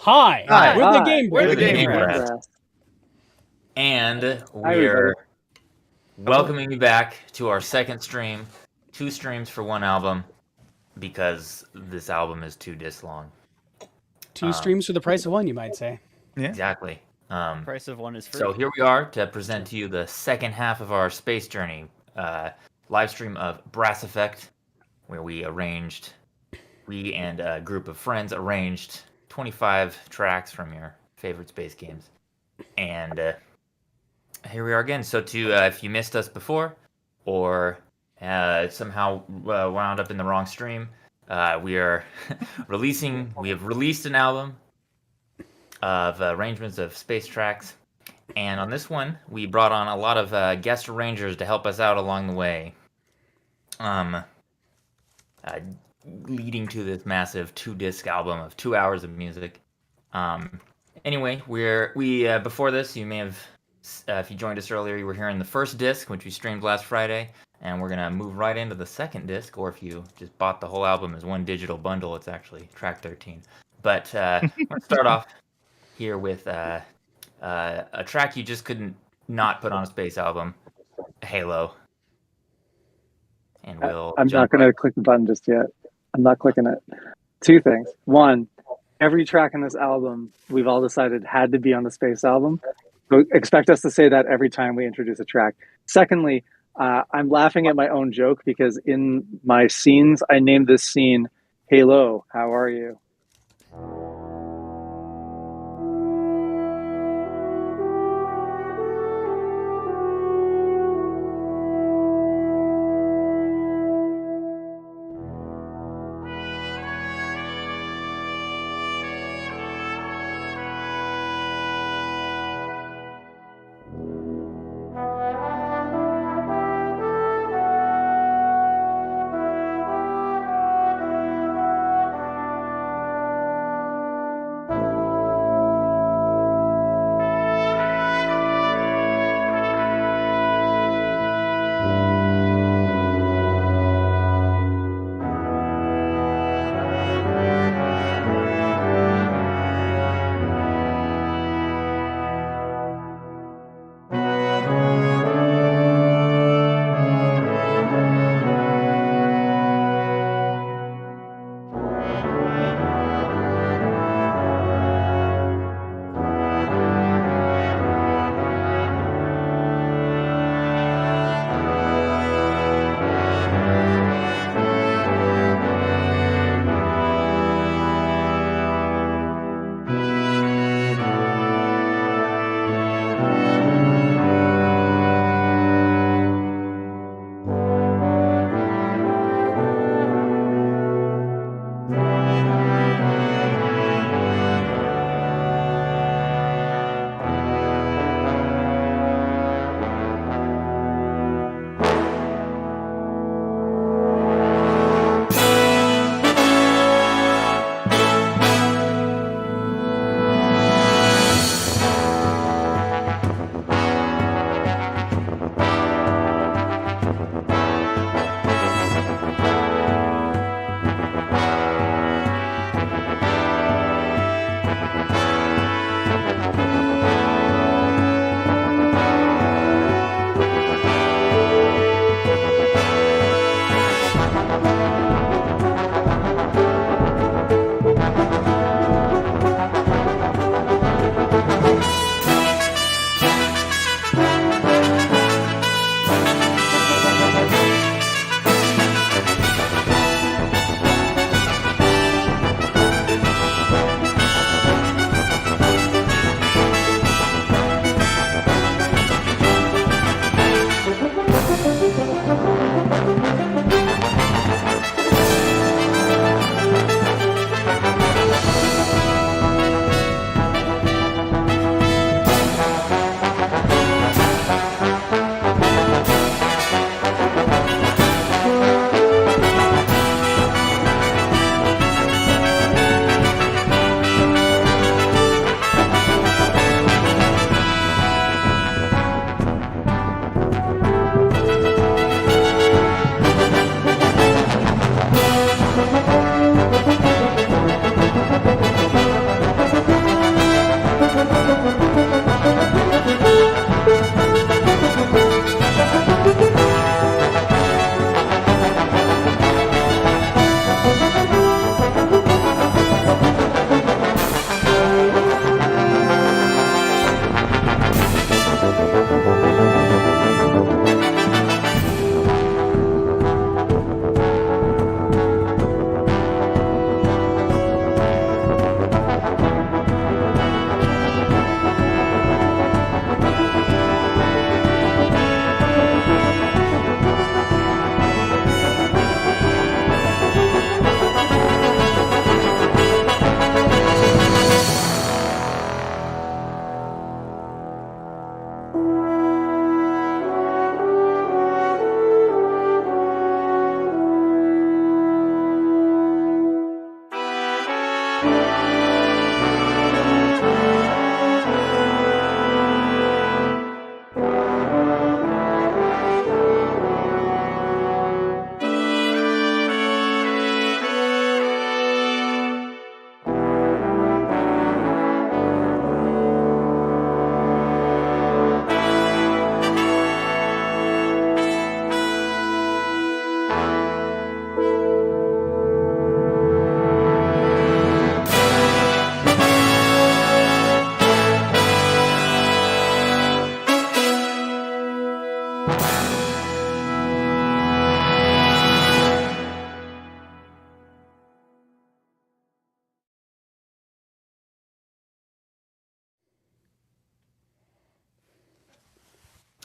Hi. Hi. We're the Game We're the Breakers. Game Breakers. Breakers. And Hi, we're everybody. welcoming you back to our second stream. 2 streams for 1 album because this album is 2 discs long. 2 streams for the price of 1, you might say. Yeah. Exactly. Price of 1 is free. So here we are to present to you the second half of our space journey live stream of Brass Effect, where we and a group of friends arranged 25 tracks from your favorite space games. And here we are again. So if you missed us before or somehow wound up in the wrong stream, we are we have released an album of arrangements of space tracks. And on this one, we brought on a lot of guest arrangers to help us out along the way. Leading to this massive 2-disc album of 2 hours of music. Anyway, we before this, you may have, if you joined us earlier, you were hearing the first disc, which we streamed last Friday, and we're gonna move right into the second disc. Or if you just bought the whole album as one digital bundle, it's actually track 13. But let's start off here with a track you just couldn't not put on a space album, Halo. And I'm not going to click the button just yet. I'm not clicking it. 2 things. 1, every track on this album, we've all decided had to be on the space album. So expect us to say that every time we introduce a track. Secondly, I'm laughing at my own joke because in my scenes, I named this scene, Halo, how are you?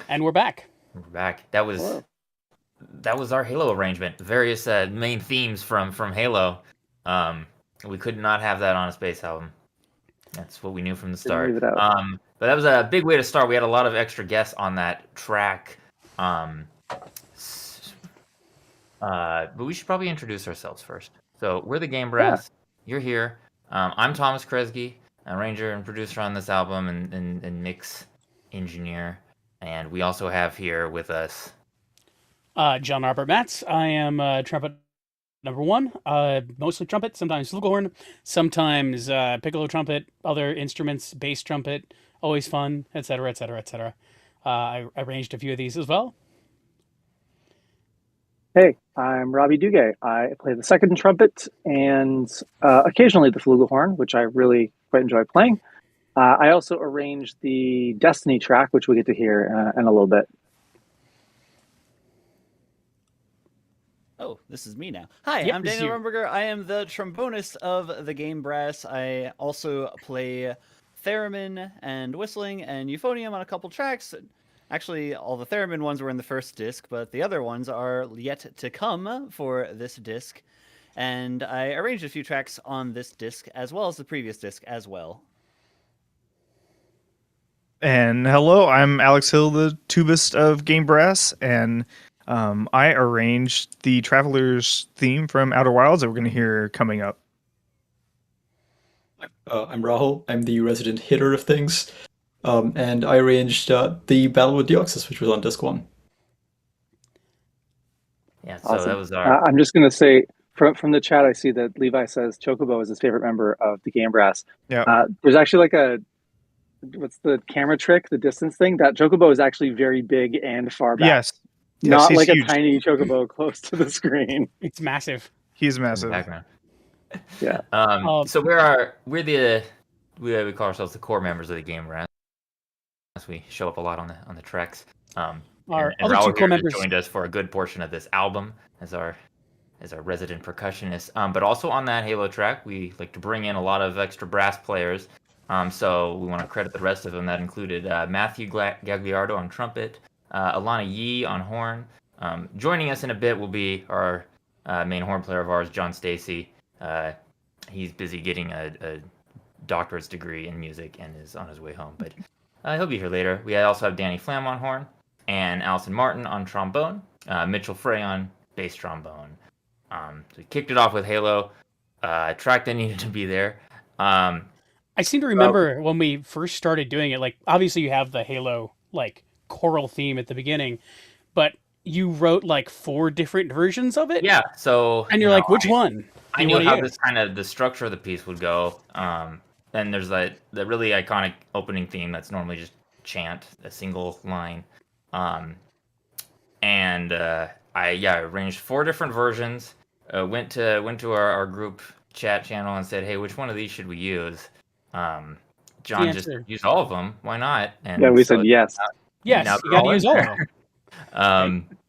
And we're back. We're back. That was Hello. our Halo arrangement. Various main themes from Halo. We could not have that on a space album. That's what we knew from the start. leave it out. But that was a big way to start. We had a lot of extra guests on that track. But we should probably introduce ourselves first. So we're the Game Brass. You're here. I'm Thomas Kresge, arranger and producer on this album and mix engineer. And we also have here with us John Robert Matz. I am trumpet number one. Mostly trumpet, sometimes flugelhorn, sometimes piccolo trumpet, other instruments, bass trumpet, always fun, etc., etc., etc. I arranged a few of these as well. Hey, I'm Robby Duguay. I play the second trumpet and occasionally the flugelhorn, which I really quite enjoy playing. I also arranged the Destiny track, which we get to hear in a little bit. Oh, this is me now. Hi, Yep, I'm this is Daniel you. Romberger. I am the trombonist of the Game Brass. I also play theremin and whistling and euphonium on a couple tracks. Actually, all the theremin ones were in the first disc, but the other ones are yet to come for this disc. And I arranged a few tracks on this disc as well as the previous disc as well. And hello, I'm Alex Hill, the tubist of Game Brass, and I arranged the Traveler's theme from Outer Wilds that we're going to hear coming up. I'm Rahul. I'm the resident hitter of things, and I arranged the Battle with Deoxys, which was on disc 1. Yeah, so Awesome. that was our I'm just going to say from the chat, I see that Levi says Chocobo is his favorite member of the Game Brass. Yeah. There's actually like what's the camera trick, the distance thing? That Chocobo is actually very big and far back. Yes. Not he's like huge. a tiny Chocobo close to the screen. It's massive. He's in the massive. background. Yeah. So we call ourselves the core members of the Game Brass. We show up a lot on the tracks. Our and other Raul two core here members joined us for a good portion of this album as our resident percussionist. But also on that Halo track, we like to bring in a lot of extra brass players. So we want to credit the rest of them. That included Matthew Gagliardo on trumpet, Alana Yee on horn. Joining us in a bit will be our main horn player of ours, JohnStacy. He's busy getting a doctorate's degree in music and is on his way home, but he'll be here later. We also have Danny Flam on horn and Allison Martin on trombone, Mitchell Frey on bass trombone. So we kicked it off with Halo, track that needed to be there. I seem to remember when we first started doing it, like, obviously you have the Halo, like, choral theme at the beginning, but you wrote, like, 4 different versions of it? Yeah, so... And you're like, which one? I knew how this the structure of the piece would go. And there's the really iconic opening theme that's normally just chant, a single line. And I arranged 4 different versions. Went to our group chat channel and said, hey, which one of these should we use? John just used all of them. Why not? And yeah, we said yes. Yes, you got to use all of them.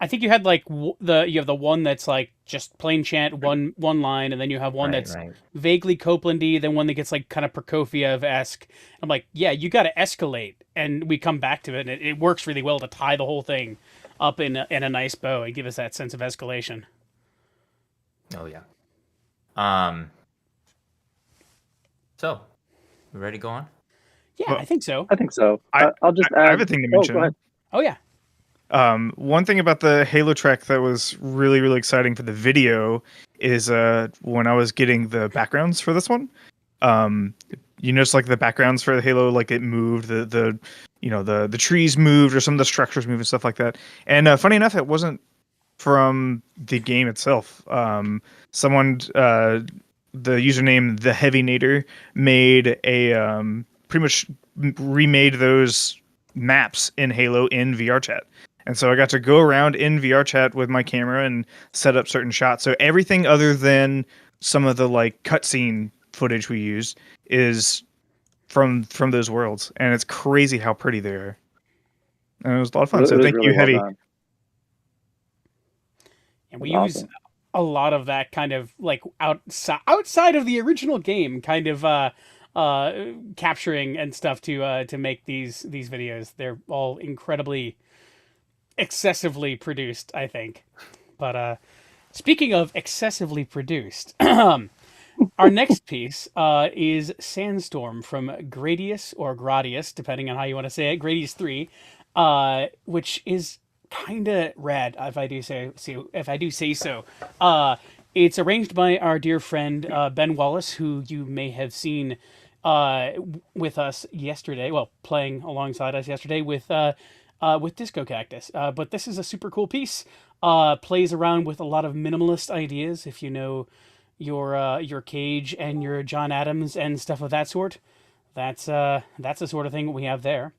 I think you had like you have the one that's like just plain chant, one line, and then you have one that's vaguely Copelandy, then one that gets like kind of Prokofiev-esque. I'm like, yeah, you got to escalate, and we come back to it, and it works really well to tie the whole thing up in a nice bow and give us that sense of escalation. Oh yeah. So, we ready to go on? Yeah, I think so. I think so. I'll just add. I have a thing to mention. Go ahead. Oh yeah. One thing about the Halo track that was really, really exciting for the video is when I was getting the backgrounds for this one. You notice like the backgrounds for the Halo, like it moved, the trees moved, or some of the structures moved and stuff like that. And funny enough, it wasn't from the game itself. Someone, the username The Heavy Nader, made a pretty much remade those maps in Halo in VR chat. And so I got to go around in VR chat with my camera and set up certain shots. So everything other than some of the like cutscene footage we used is from those worlds, and it's crazy how pretty they are. And it was a lot of fun. So thank you, Heavy. Well, and we use a lot of that kind of like outside of the original game, kind of capturing and stuff to make these videos. They're all incredibly excessively produced, I think. But speaking of excessively produced, our next piece is Sandstorm from Gradius or Gradius, depending on how you want to say it. Gradius 3, which is kind of rad, if I do say so. It's arranged by our dear friend Ben Wallace, who you may have seen with us yesterday. Well, playing alongside us yesterday with Disco Cactus. But this is a super cool piece. Plays around with a lot of minimalist ideas. If you know your Cage and your John Adams and stuff of that sort, that's the sort of thing we have there.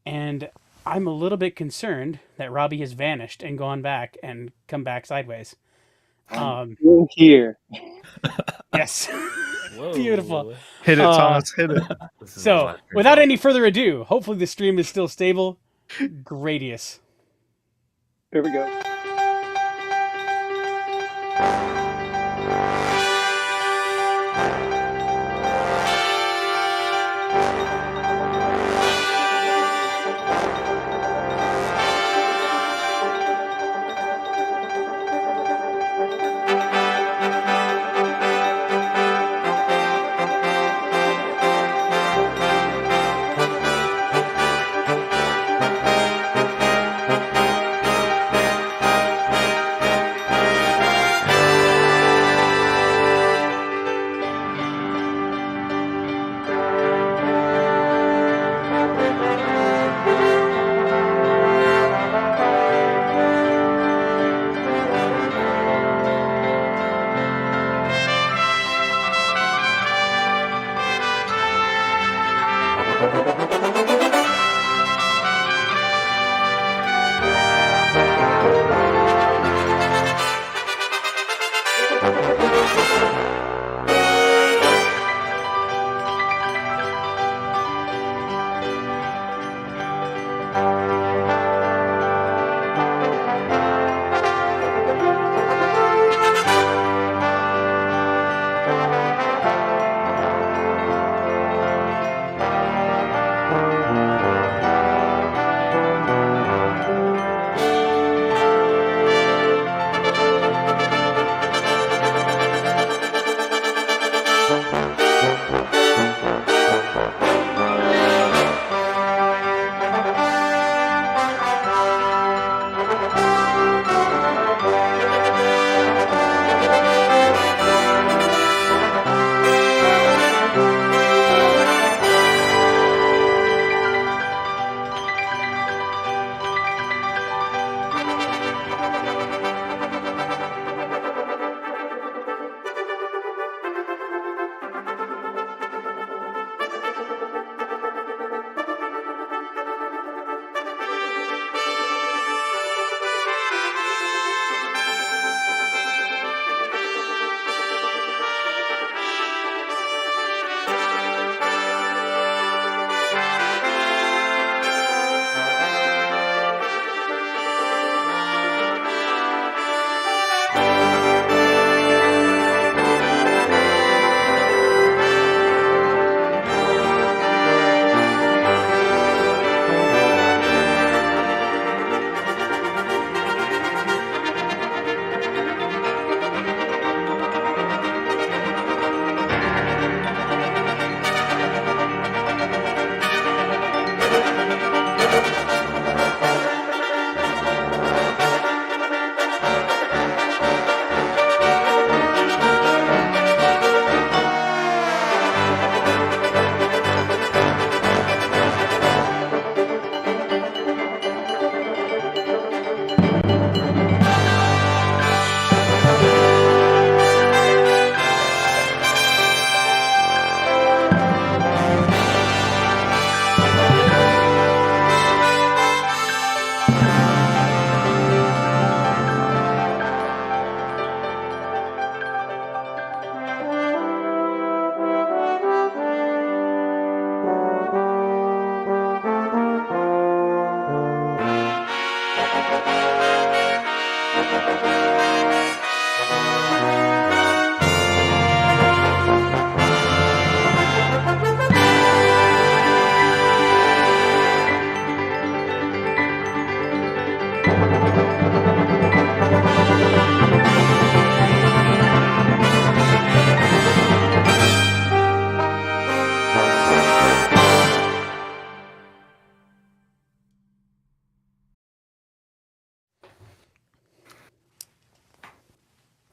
And I'm a little bit concerned that Robby has vanished and gone back and come back sideways. Here. Yes. Beautiful. Hit it, Thomas. Hit it. So, without any further ado, hopefully the stream is still stable. Gradius. Here we go.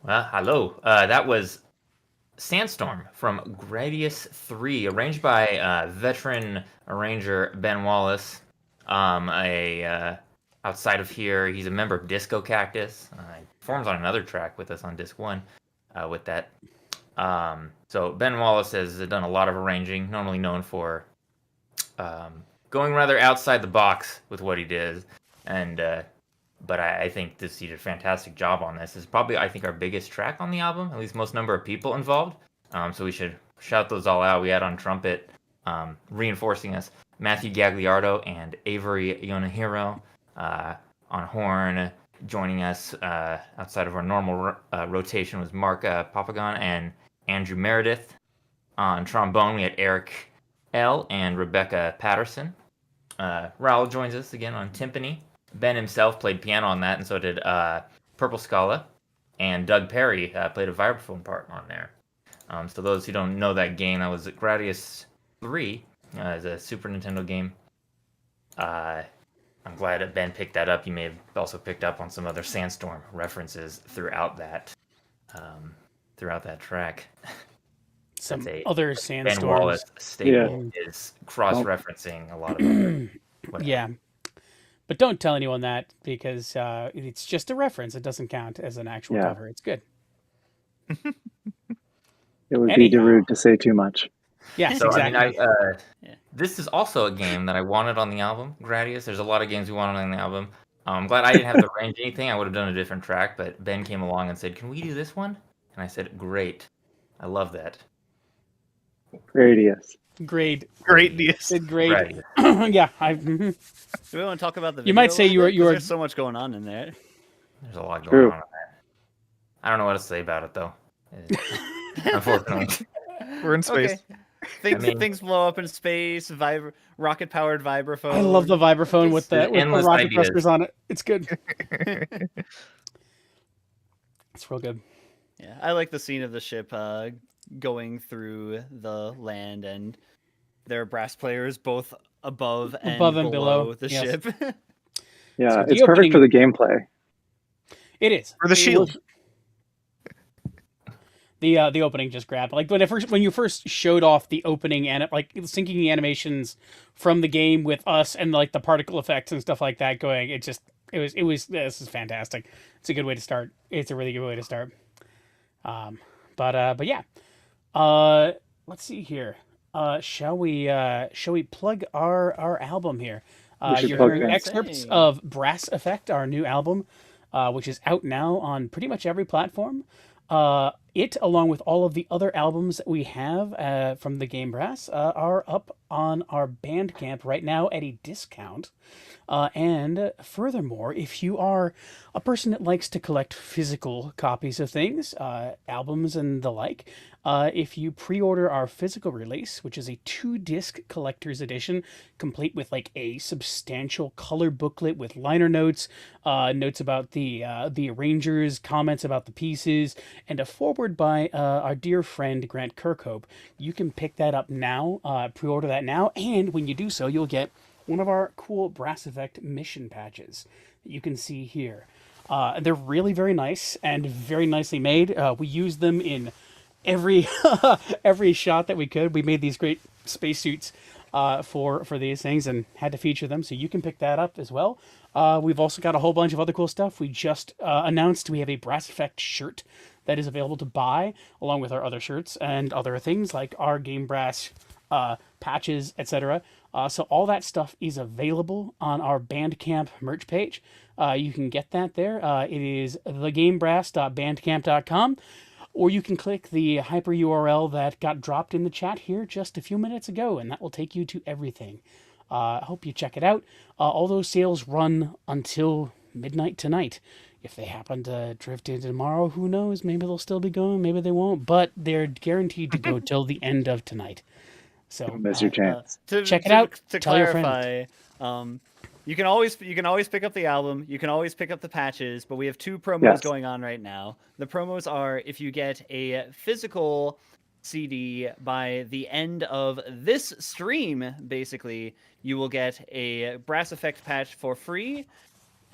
Well, hello. That was Sandstorm from Gradius 3, arranged by veteran arranger Ben Wallace. Outside of here, he's a member of Disco Cactus. He performs on another track with us on Disc 1 with that. So Ben Wallace has done a lot of arranging, normally known for going rather outside the box with what he did. But I think he did a fantastic job on this. It's probably, I think, our biggest track on the album, at least most number of people involved. So we should shout those all out. We had on trumpet, reinforcing us, Matthew Gagliardo and Avery Yonahiro. On horn, joining us outside of our normal rotation was Mark Papagon and Andrew Meredith. On trombone, we had Eric L. and Rebecca Patterson. Raul joins us again on timpani. Ben himself played piano on that, and so did Purple Scala. And Doug Perry played a vibraphone part on there. So those who don't know that game, that was Gradius 3. It's a Super Nintendo game. I'm glad that Ben picked that up. You may have also picked up on some other Sandstorm references throughout that track. Some other Sandstorms. Ben Wallace staple is cross-referencing a lot of Yeah. But don't tell anyone that, because it's just a reference. It doesn't count as an actual cover. It's good. It would be rude to say too much. Yes, so, exactly. I mean, this is also a game that I wanted on the album, Gradius. There's a lot of games we wanted on the album. I'm glad I didn't have to arrange anything. I would have done a different track, but Ben came along and said, "Can we do this one?" And I said, "Great. I love that." Gradius. Great. Great. Yeah. Do we want to talk about the video? You might say you were. There's so much going on in there. There's a lot going on in there. I don't know what to say about it, though. Unfortunately. We're in space. Okay. Things blow up in space. Rocket-powered vibraphone. I love the vibraphone with the rocket ideas. thrusters on it. It's good. It's real good. Yeah, I like the scene of the ship going through the land, and there are brass players both above and below the ship. Yeah, So it's perfect for the gameplay. It is. For the shield. The opening just grabbed, like when you first showed off the opening and like syncing the animations from the game with us and like the particle effects and stuff like that going, it was this is fantastic. It's a good way to start. It's a really good way to start. But yeah, let's see here. Shall we plug our album here? You're hearing excerpts of Brass Effect, our new album, which is out now on pretty much every platform. It, along with all of the other albums that we have from the Game Brass, are up on our Bandcamp right now at a discount. And furthermore, if you are a person that likes to collect physical copies of things, albums and the like, if you pre-order our physical release, which is a 2-disc collector's edition, complete with like a substantial color booklet with liner notes, notes about the arrangers, comments about the pieces, and a foreword by our dear friend Grant Kirkhope, you can pick that up now, pre-order that now, and when you do so, you'll get one of our cool Brass Effect mission patches that you can see here. They're really very nice and very nicely made. We use them in every shot that we could. We made these great spacesuits for these things and had to feature them, so you can pick that up as well. We've also got a whole bunch of other cool stuff. We just announced we have a Brass Effect shirt that is available to buy, along with our other shirts and other things like our Game Brass patches, etc. So all that stuff is available on our Bandcamp merch page. You can get that there. It is thegamebrass.bandcamp.com, or you can click the hyper URL that got dropped in the chat here just a few minutes ago, and that will take you to everything. I hope you check it out. All those sales run until midnight tonight. If they happen to drift into tomorrow, who knows? Maybe they'll still be going, maybe they won't, but they're guaranteed to go till the end of tonight. So don't miss your chance. Check it out. To Tell your clarify, you can always pick up the album. You can always pick up the patches, but we have 2 promos going on right now. The promos are if you get a physical CD by the end of this stream, basically, you will get a Brass Effect patch for free.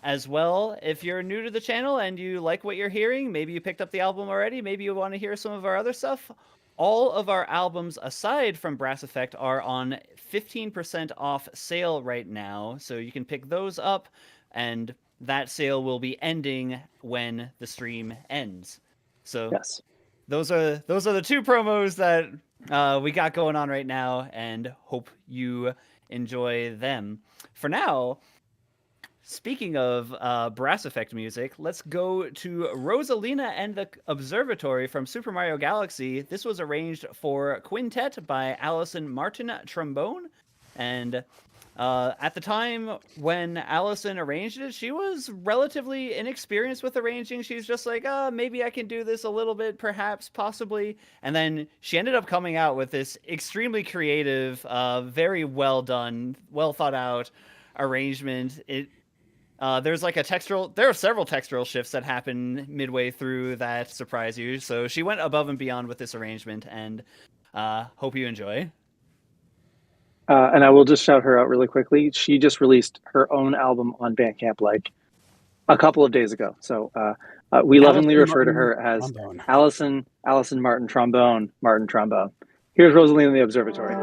As well, if you're new to the channel and you like what you're hearing, maybe you picked up the album already, maybe you want to hear some of our other stuff, all of our albums aside from Brass Effect are on 15% off sale right now, so you can pick those up, and that sale will be ending when the stream ends. So Yes. Those are the two promos that we got going on right now, and hope you enjoy them. For now, speaking of Brass Effect music, let's go to Rosalina and the Observatory from Super Mario Galaxy. This was arranged for quintet by Allison Martin Trombone, and at the time when Allison arranged it, she was relatively inexperienced with arranging. She's just like, maybe I can do this a little bit, perhaps, possibly. And then she ended up coming out with this extremely creative, very well done, well thought out arrangement. There's like there are several textural shifts that happen midway through that surprise you. So she went above and beyond with this arrangement, and hope you enjoy. And I will just shout her out really quickly. She just released her own album on Bandcamp like a couple of days ago. So we lovingly refer to her as Allison Martin Trombone. Here's Rosalina and the Observatory.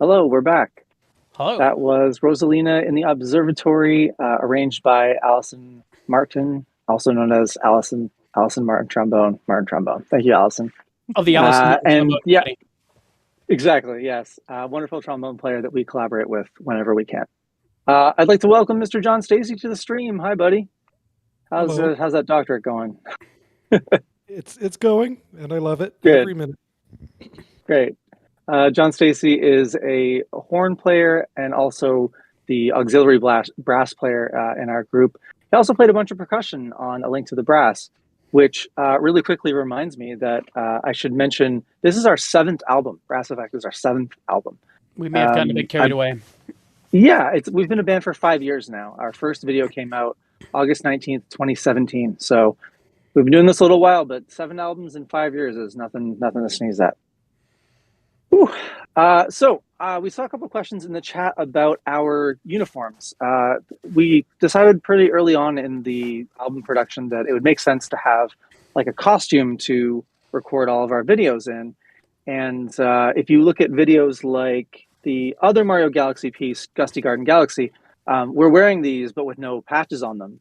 Hello, we're back. Hello. That was Rosalina in the Observatory, arranged by Allison Martin, also known as Allison Martin Trombone. Thank you, Allison. Of the Allison Martin and Trombone yeah, Company. exactly. Yes, wonderful trombone player that we collaborate with whenever we can. I'd like to welcome Mr. JohnStacy to the stream. Hi, buddy. How's that doctorate going? It's going, and I love it Good. every minute. Great. JohnStacy is a horn player and also the auxiliary brass player in our group. He also played a bunch of percussion on A Link to the Brass, which really quickly reminds me that I should mention this is our 7th album. Brass Effect is our 7th album. We may have gotten a bit carried away. Yeah, we've been a band for 5 years now. Our first video came out August 19th, 2017. So we've been doing this a little while, but 7 albums in 5 years is nothing to sneeze at. So we saw a couple of questions in the chat about our uniforms. We decided pretty early on in the album production that it would make sense to have like a costume to record all of our videos in. And if you look at videos like the other Mario Galaxy piece, Gusty Garden Galaxy, we're wearing these but with no patches on them.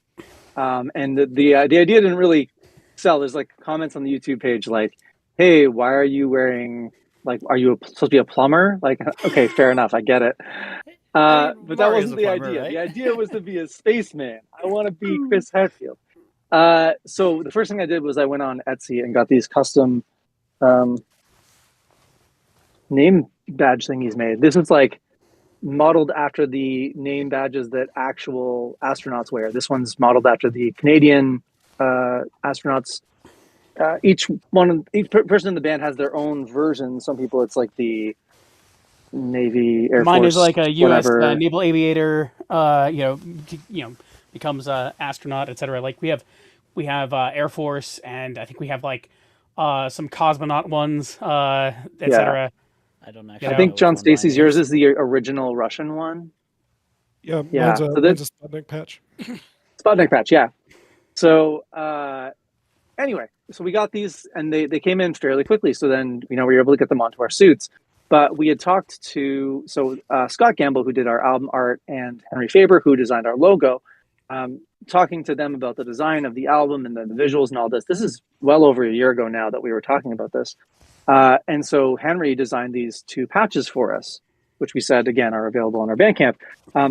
And the idea didn't really sell. There's like comments on the YouTube page like, hey, why are you wearing... Like, are you supposed to be a plumber? Like, okay, fair enough, I get it. But that wasn't the idea. Right? The idea was to be a spaceman. I want to be Chris Hadfield. So the first thing I did was I went on Etsy and got these custom name badge thingies made. This is like modeled after the name badges that actual astronauts wear. This one's modeled after the Canadian astronauts. Each person in the band has their own version. Some people it's like the Navy, Air Mine Force, is like a U.S. naval aviator. Becomes a astronaut, etc. Like we have Air Force, and I think we have like some cosmonaut ones, etc. I don't know. I think JohnStacy's yours is the original Russian one. Yeah. Mine's a Sputnik patch. Sputnik patch, yeah. So anyway. So we got these and they came in fairly quickly. So then, we were able to get them onto our suits. But we had talked to, Scott Gamble, who did our album art, and Henry Faber, who designed our logo, talking to them about the design of the album and then the visuals and all this. This is well over a year ago now that we were talking about this. And so Henry designed these 2 patches for us, which we said, again, are available on our Bandcamp.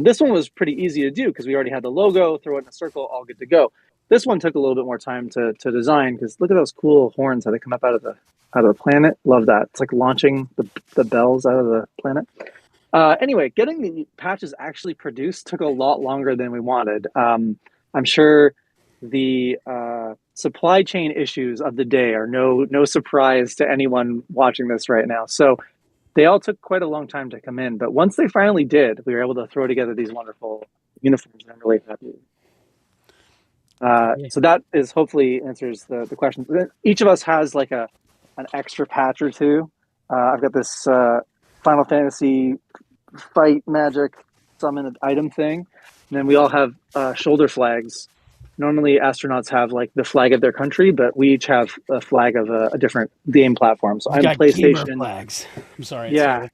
This one was pretty easy to do because we already had the logo, throw it in a circle, all good to go. This one took a little bit more time to design because look at those cool horns how they come up out of the planet. Love that. It's like launching the bells out of the planet. Anyway, getting the patches actually produced took a lot longer than we wanted. I'm sure the supply chain issues of the day are no surprise to anyone watching this right now. So they all took quite a long time to come in. But once they finally did, we were able to throw together these wonderful uniforms. I'm really happy. So that is hopefully answers the question. Each of us has like an extra patch or 2. I've got this Final Fantasy fight magic summon item thing. And then we all have shoulder flags. Normally astronauts have like the flag of their country, but we each have a flag of a different game platform. So I'm PlayStation. Gamer flags. I'm sorry. Yeah.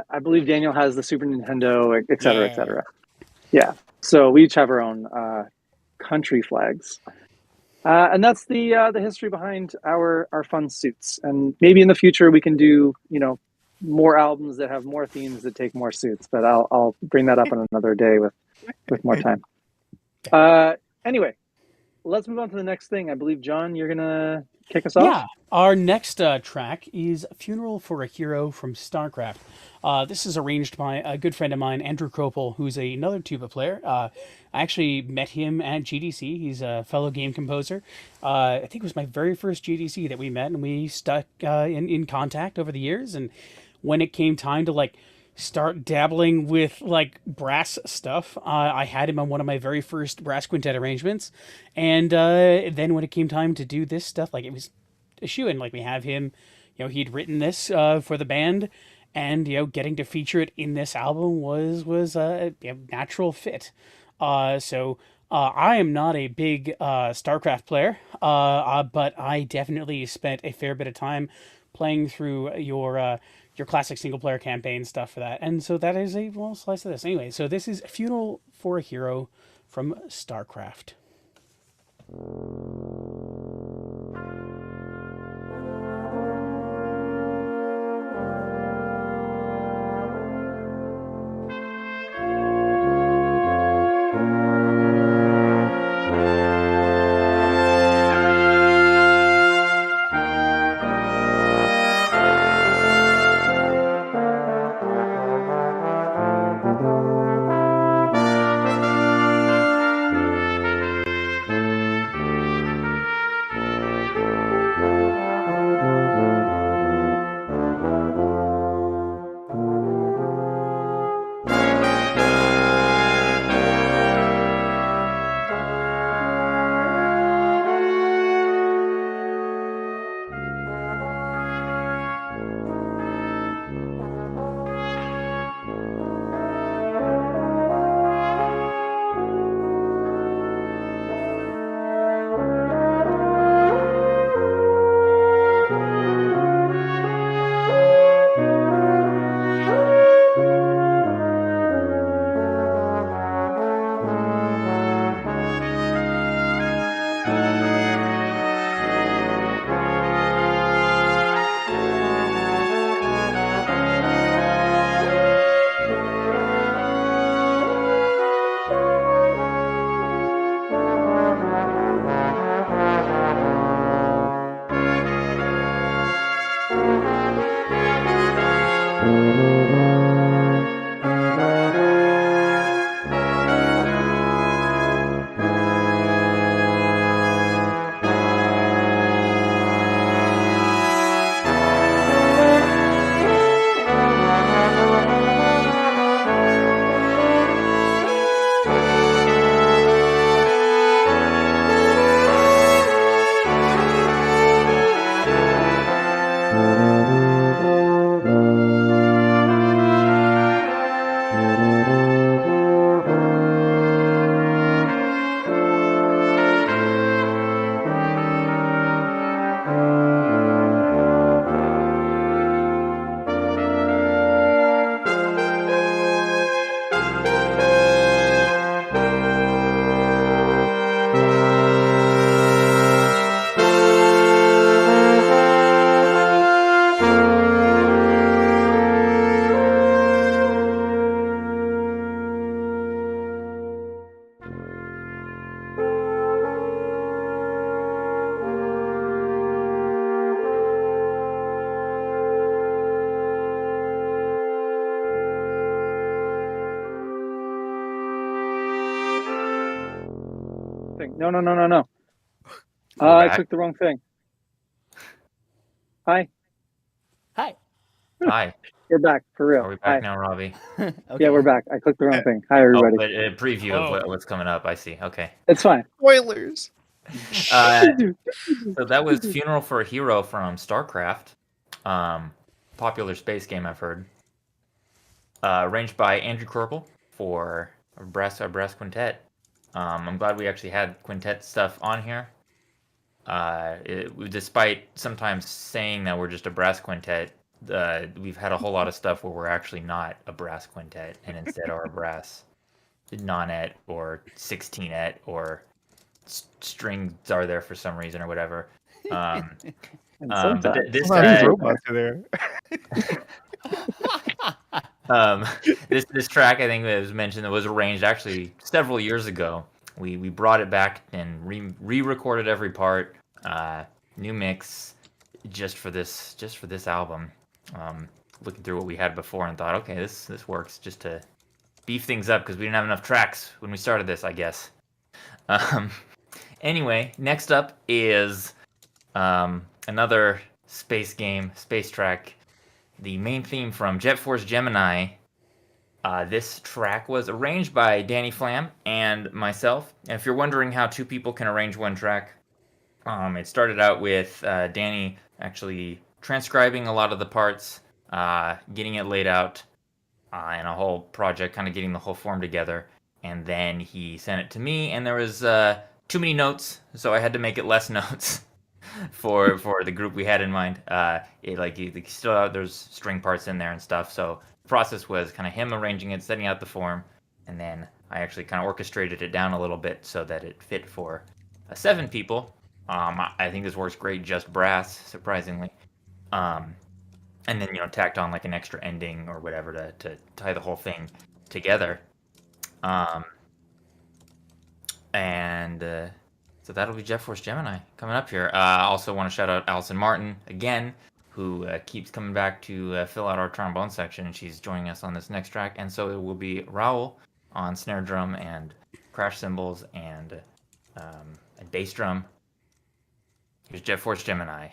I believe Daniel has the Super Nintendo, et cetera, et cetera. Yeah. So we each have our own country flags, and that's the history behind our fun suits. And maybe in the future we can do more albums that have more themes that take more suits. But I'll bring that up on another day with more time. Anyway, let's move on to the next thing. I believe John, you're gonna kick us off. Yeah, our next track is "Funeral for a Hero" from StarCraft. This is arranged by a good friend of mine, Andrew Kropel, who's another tuba player. I actually met him at GDC. He's a fellow game composer. I think it was my very first GDC that we met, and we stuck in contact over the years. And when it came time to start dabbling with brass stuff, I had him on one of my very first brass quintet arrangements. And then when it came time to do this stuff, it was a shoo-in. We have him, he'd written this for the band. And getting to feature it in this album was a natural fit. So I am not a big StarCraft player, but I definitely spent a fair bit of time playing through your classic single player campaign stuff for that. And so that is a little slice of this. Anyway, so this is Funeral for a Hero from StarCraft. No. I clicked the wrong thing. Hi. Hi. Hi. We're back, for real. Are we back now, Robby? Okay. Yeah, we're back. I clicked the wrong thing. Hi, everybody. But a preview of what's coming up. I see. Okay. It's fine. Spoilers. So that was Funeral for a Hero from StarCraft. Popular space game, I've heard. Arranged by Andrew Corporal for a brass quintet. I'm glad we actually had quintet stuff on here. Despite sometimes saying that we're just a brass quintet, we've had a whole lot of stuff where we're actually not a brass quintet and instead are a brass nonet or 16et or strings are there for some reason or whatever. But this robots are there. This track, I think it was mentioned, that was arranged actually several years ago. We brought it back and re-recorded every part, new mix, just for this album. Looking through what we had before and thought, okay, this works, just to beef things up because we didn't have enough tracks when we started this, I guess. Anyway, next up is another space game, space track. The main theme from Jet Force Gemini. This track was arranged by Danny Flam and myself. And if you're wondering how two people can arrange one track, it started out with Danny actually transcribing a lot of the parts, getting it laid out in a whole project, kind of getting the whole form together. And then he sent it to me, and there was too many notes, so I had to make it less notes. for the group we had in mind. You still have, there's string parts in there and stuff. So the process was kind of him arranging it, setting out the form, and then I actually kind of orchestrated it down a little bit so that it fit for 7 people. I think this works great, just brass, surprisingly. And then tacked on like an extra ending or whatever to tie the whole thing together. So that'll be Jet Force Gemini coming up here. I also want to shout out Allison Martin again, who keeps coming back to fill out our trombone section, and she's joining us on this next track. And so it will be Raul on snare drum and crash cymbals and bass drum. Here's Jet Force Gemini.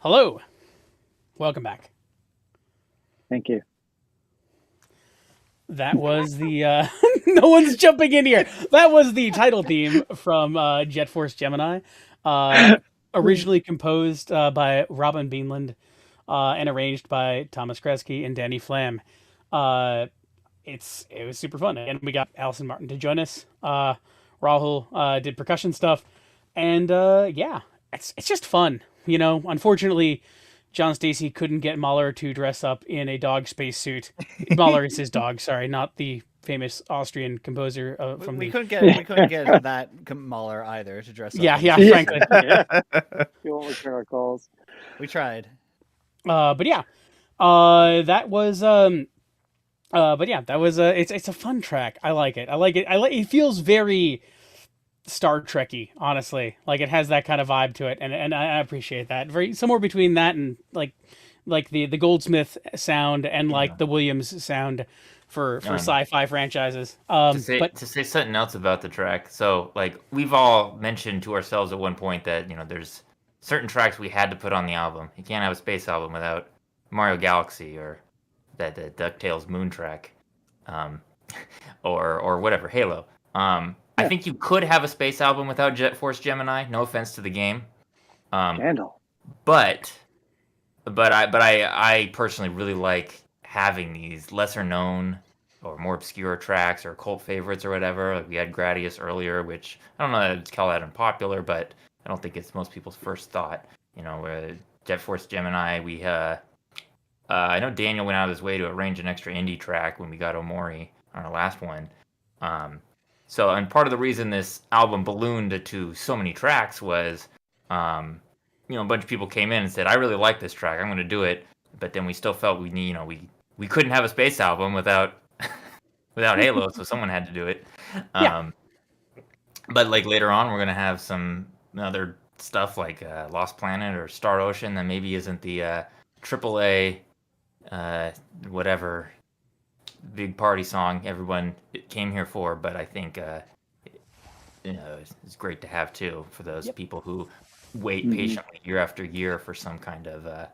Hello. Welcome back. Thank you. That was the no one's jumping in here. That was the title theme from Jet Force Gemini, originally composed by Robin Beanland and arranged by Thomas Kresge and Danny Flam. It was super fun, and we got Allison Martin to join us. Rahul did percussion stuff, and yeah, it's just fun. You know, unfortunately, JohnStacy couldn't get Mahler to dress up in a dog spacesuit. Mahler is his dog, sorry, not the famous Austrian composer from we the. couldn't get that Mahler either to dress up. Yeah, frankly. You won't return our calls. We tried. But yeah, that was. But yeah, that was. It's a fun track. I like it. It feels very Star Trekky, honestly. Like it has that kind of vibe to it, and I appreciate that. Very somewhere between that and like the Goldsmith sound and like the Williams sound for sci-fi franchises. To say something else about the track, so like we've all mentioned to ourselves at one point that there's certain tracks we had to put on the album. You can't have a space album without Mario Galaxy or the DuckTales Moon track, or whatever, Halo. I think you could have a space album without Jet Force Gemini. No offense to the game, but I personally really like having these lesser known or more obscure tracks or cult favorites or whatever. Like we had Gradius earlier, which I don't know that it's called that unpopular, but I don't think it's most people's first thought. Where Jet Force Gemini, we I know Daniel went out of his way to arrange an extra indie track when we got Omori on our last one. And part of the reason this album ballooned to so many tracks was, a bunch of people came in and said, "I really like this track. I'm going to do it." But then we still felt we couldn't have a space album without Halo, so someone had to do it. But like later on, we're going to have some other stuff like Lost Planet or Star Ocean that maybe isn't the AAA whatever big party song everyone came here for, but I think it's great to have too for those people who wait patiently year after year for some kind of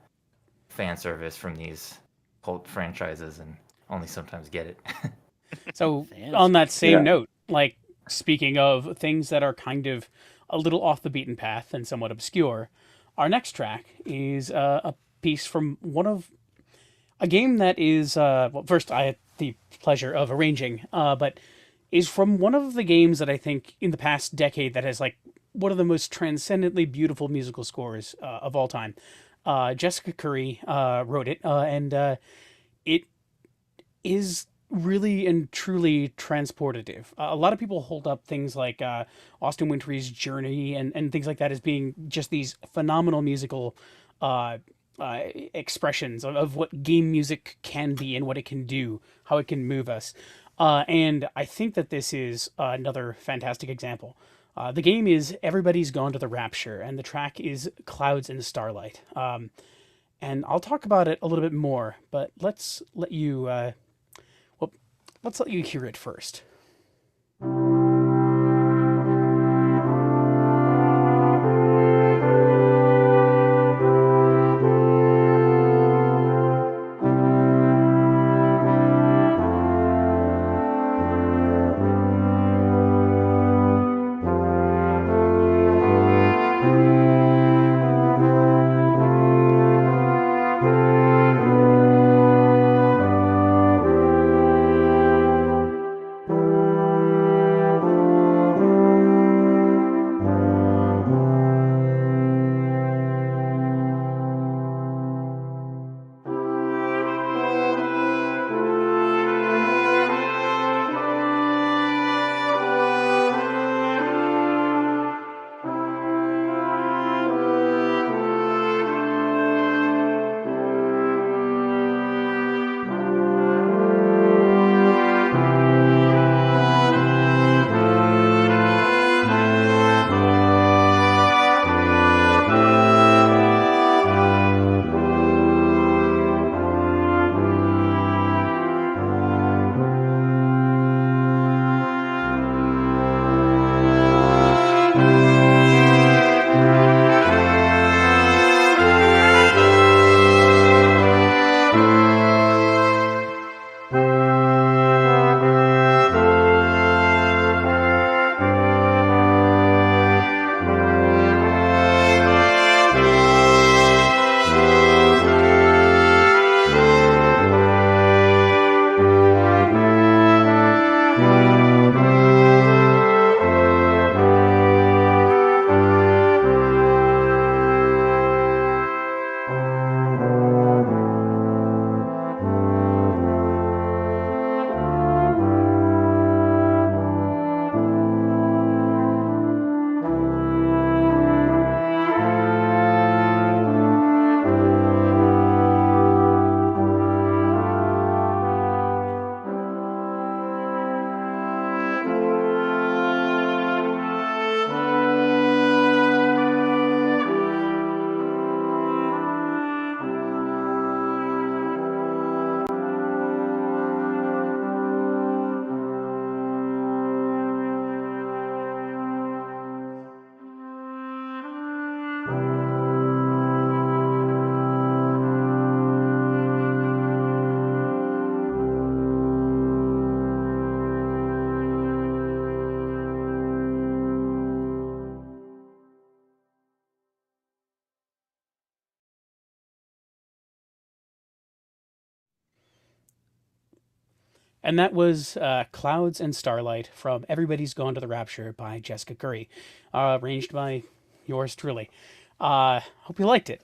fan service from these cult franchises and only sometimes get it. So on that same note, like speaking of things that are kind of a little off the beaten path and somewhat obscure, our next track is a piece from a game that is first I had the pleasure of arranging, but is from one of the games that I think in the past decade that has like one of the most transcendently beautiful musical scores of all time. Jessica Curry wrote it, and it is really and truly transportative. A lot of people hold up things like Austin Wintory's Journey and things like that as being just these phenomenal musical expressions of what game music can be and what it can do, how it can move us. And I think that this is another fantastic example. The game is Everybody's Gone to the Rapture, and the track is Clouds and Starlight. And I'll talk about it a little bit more, but let's let you hear it first. And that was Clouds and Starlight from Everybody's Gone to the Rapture by Jessica Curry, arranged by yours truly. Hope you liked it.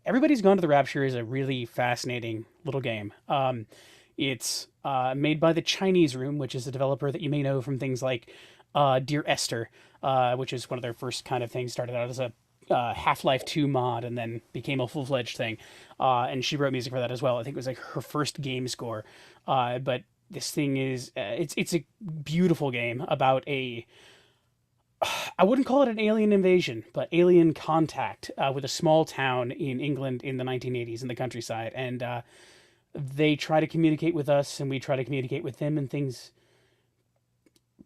Everybody's Gone to the Rapture is a really fascinating little game. It's made by the Chinese Room, which is a developer that you may know from things like Dear Esther, which is one of their first kind of things. Started out as a Half-Life 2 mod and then became a full-fledged thing. And she wrote music for that as well. I think it was like her first game score. But this thing is, it's a beautiful game about I wouldn't call it an alien invasion, but alien contact with a small town in England in the 1980s in the countryside. And they try to communicate with us and we try to communicate with them, and things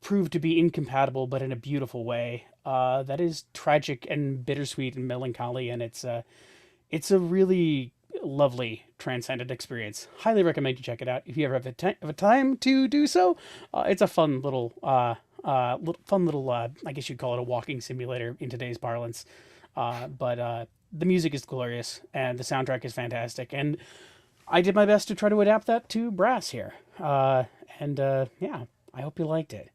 prove to be incompatible, but in a beautiful way. That is tragic and bittersweet and melancholy, and it's a really lovely transcendent experience. Highly recommend you check it out if you ever have a time to do so. It's a fun little I guess you'd call it a walking simulator in today's parlance. But the music is glorious and the soundtrack is fantastic, and I did my best to try to adapt that to brass here. Yeah, I hope you liked it.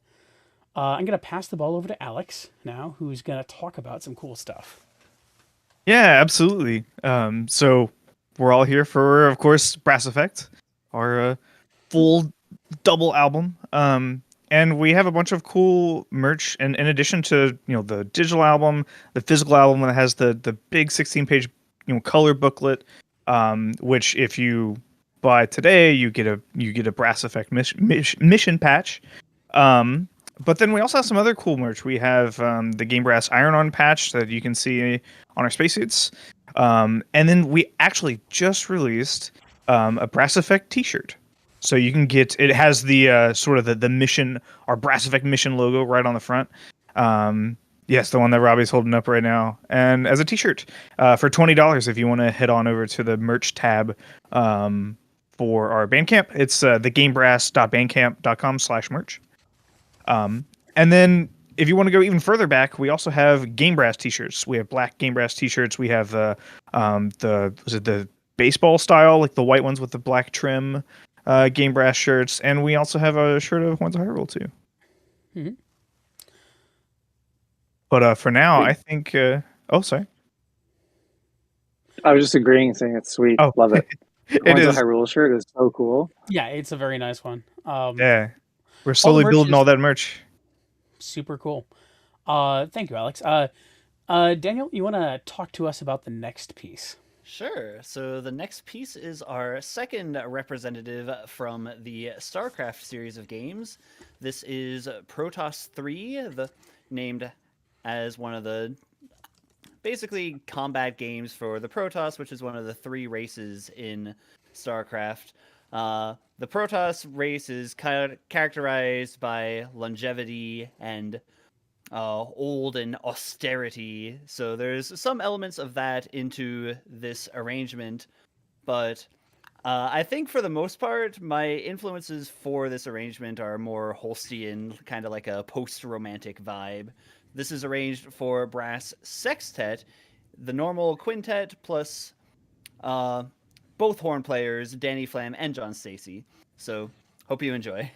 I'm going to pass the ball over to Alex now, who's going to talk about some cool stuff. Yeah, absolutely. So we're all here for, of course, Brass Effect, our full double album. And we have a bunch of cool merch, and in addition to the digital album, the physical album that has the big 16-page color booklet, which if you buy today, you get a Brass Effect mission patch. But then we also have some other cool merch. We have the Game Brass Iron-On patch that you can see on our spacesuits. And then we actually just released a Brass Effect t-shirt. So you can get, it has the sort of the mission, our Brass Effect mission logo right on the front. Yes, the one that Robby's holding up right now. And as a t-shirt for $20 if you want to head on over to the merch tab for our Bandcamp. It's thegamebrass.bandcamp.com/merch. And then if you want to go even further back, we also have Game Brass t-shirts. We have black Game Brass t-shirts. We have the baseball style, like the white ones with the black trim Game Brass shirts. And we also have a shirt of Horns of Hyrule too. Mm-hmm. But for now, I think... sorry. I was just agreeing and saying it's sweet. Oh. Love it. It is. The Hyrule shirt is so cool. Yeah, it's a very nice one. Yeah. We're slowly building all that merch. Super cool. Thank you, Alex. Daniel, you want to talk to us about the next piece? Sure. So the next piece is our second representative from the StarCraft series of games. This is Protoss 3, named as one of the basically combat games for the Protoss, which is one of the 3 races in StarCraft. The Protoss race is characterized by longevity and old and austerity, so there's some elements of that into this arrangement, but I think for the most part, my influences for this arrangement are more Holstein, kind of like a post-romantic vibe. This is arranged for brass sextet, the normal quintet, plus both horn players, Danny, Flam, and JohnStacy. So, hope you enjoy.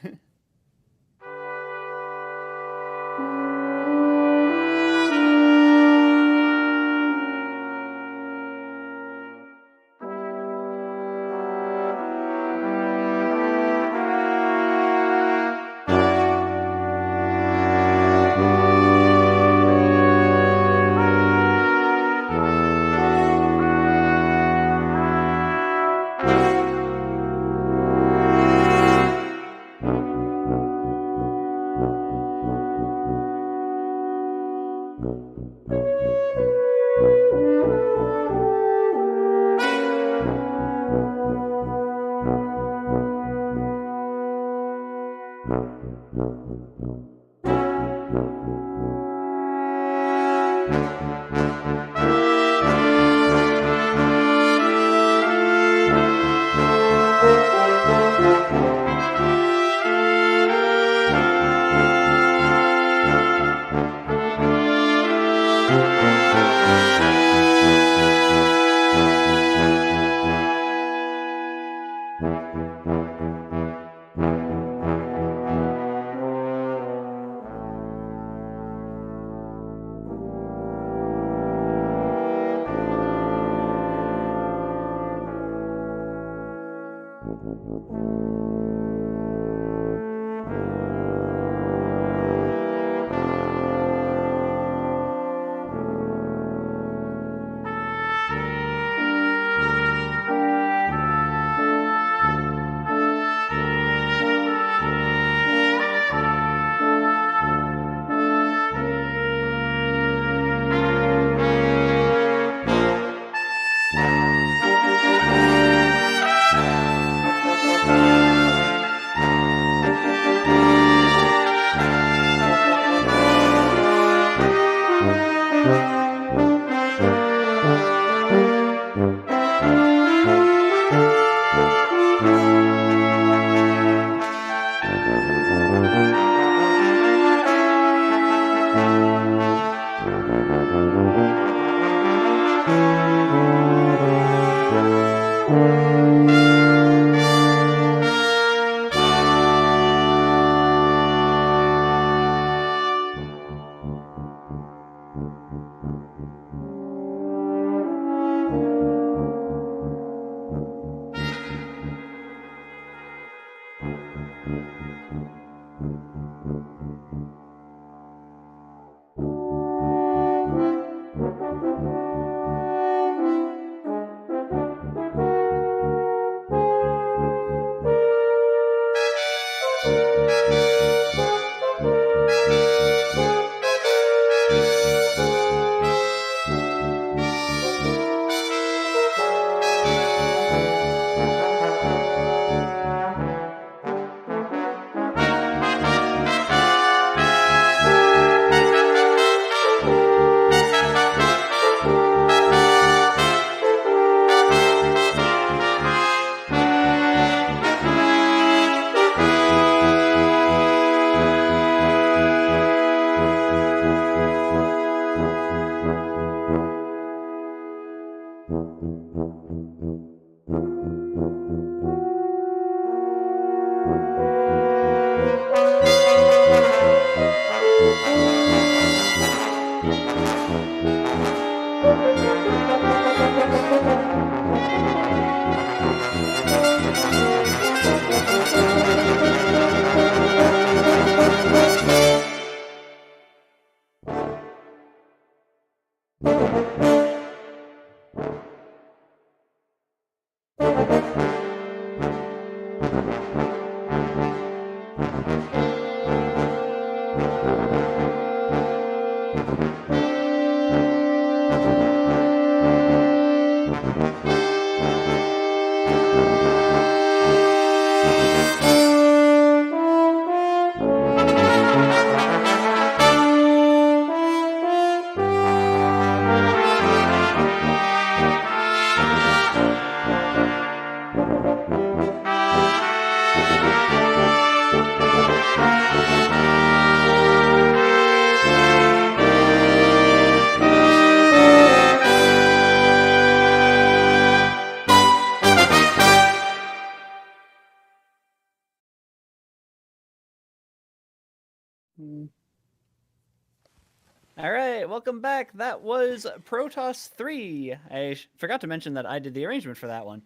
All right, welcome back. That was Protoss 3. I forgot to mention that I did the arrangement for that one.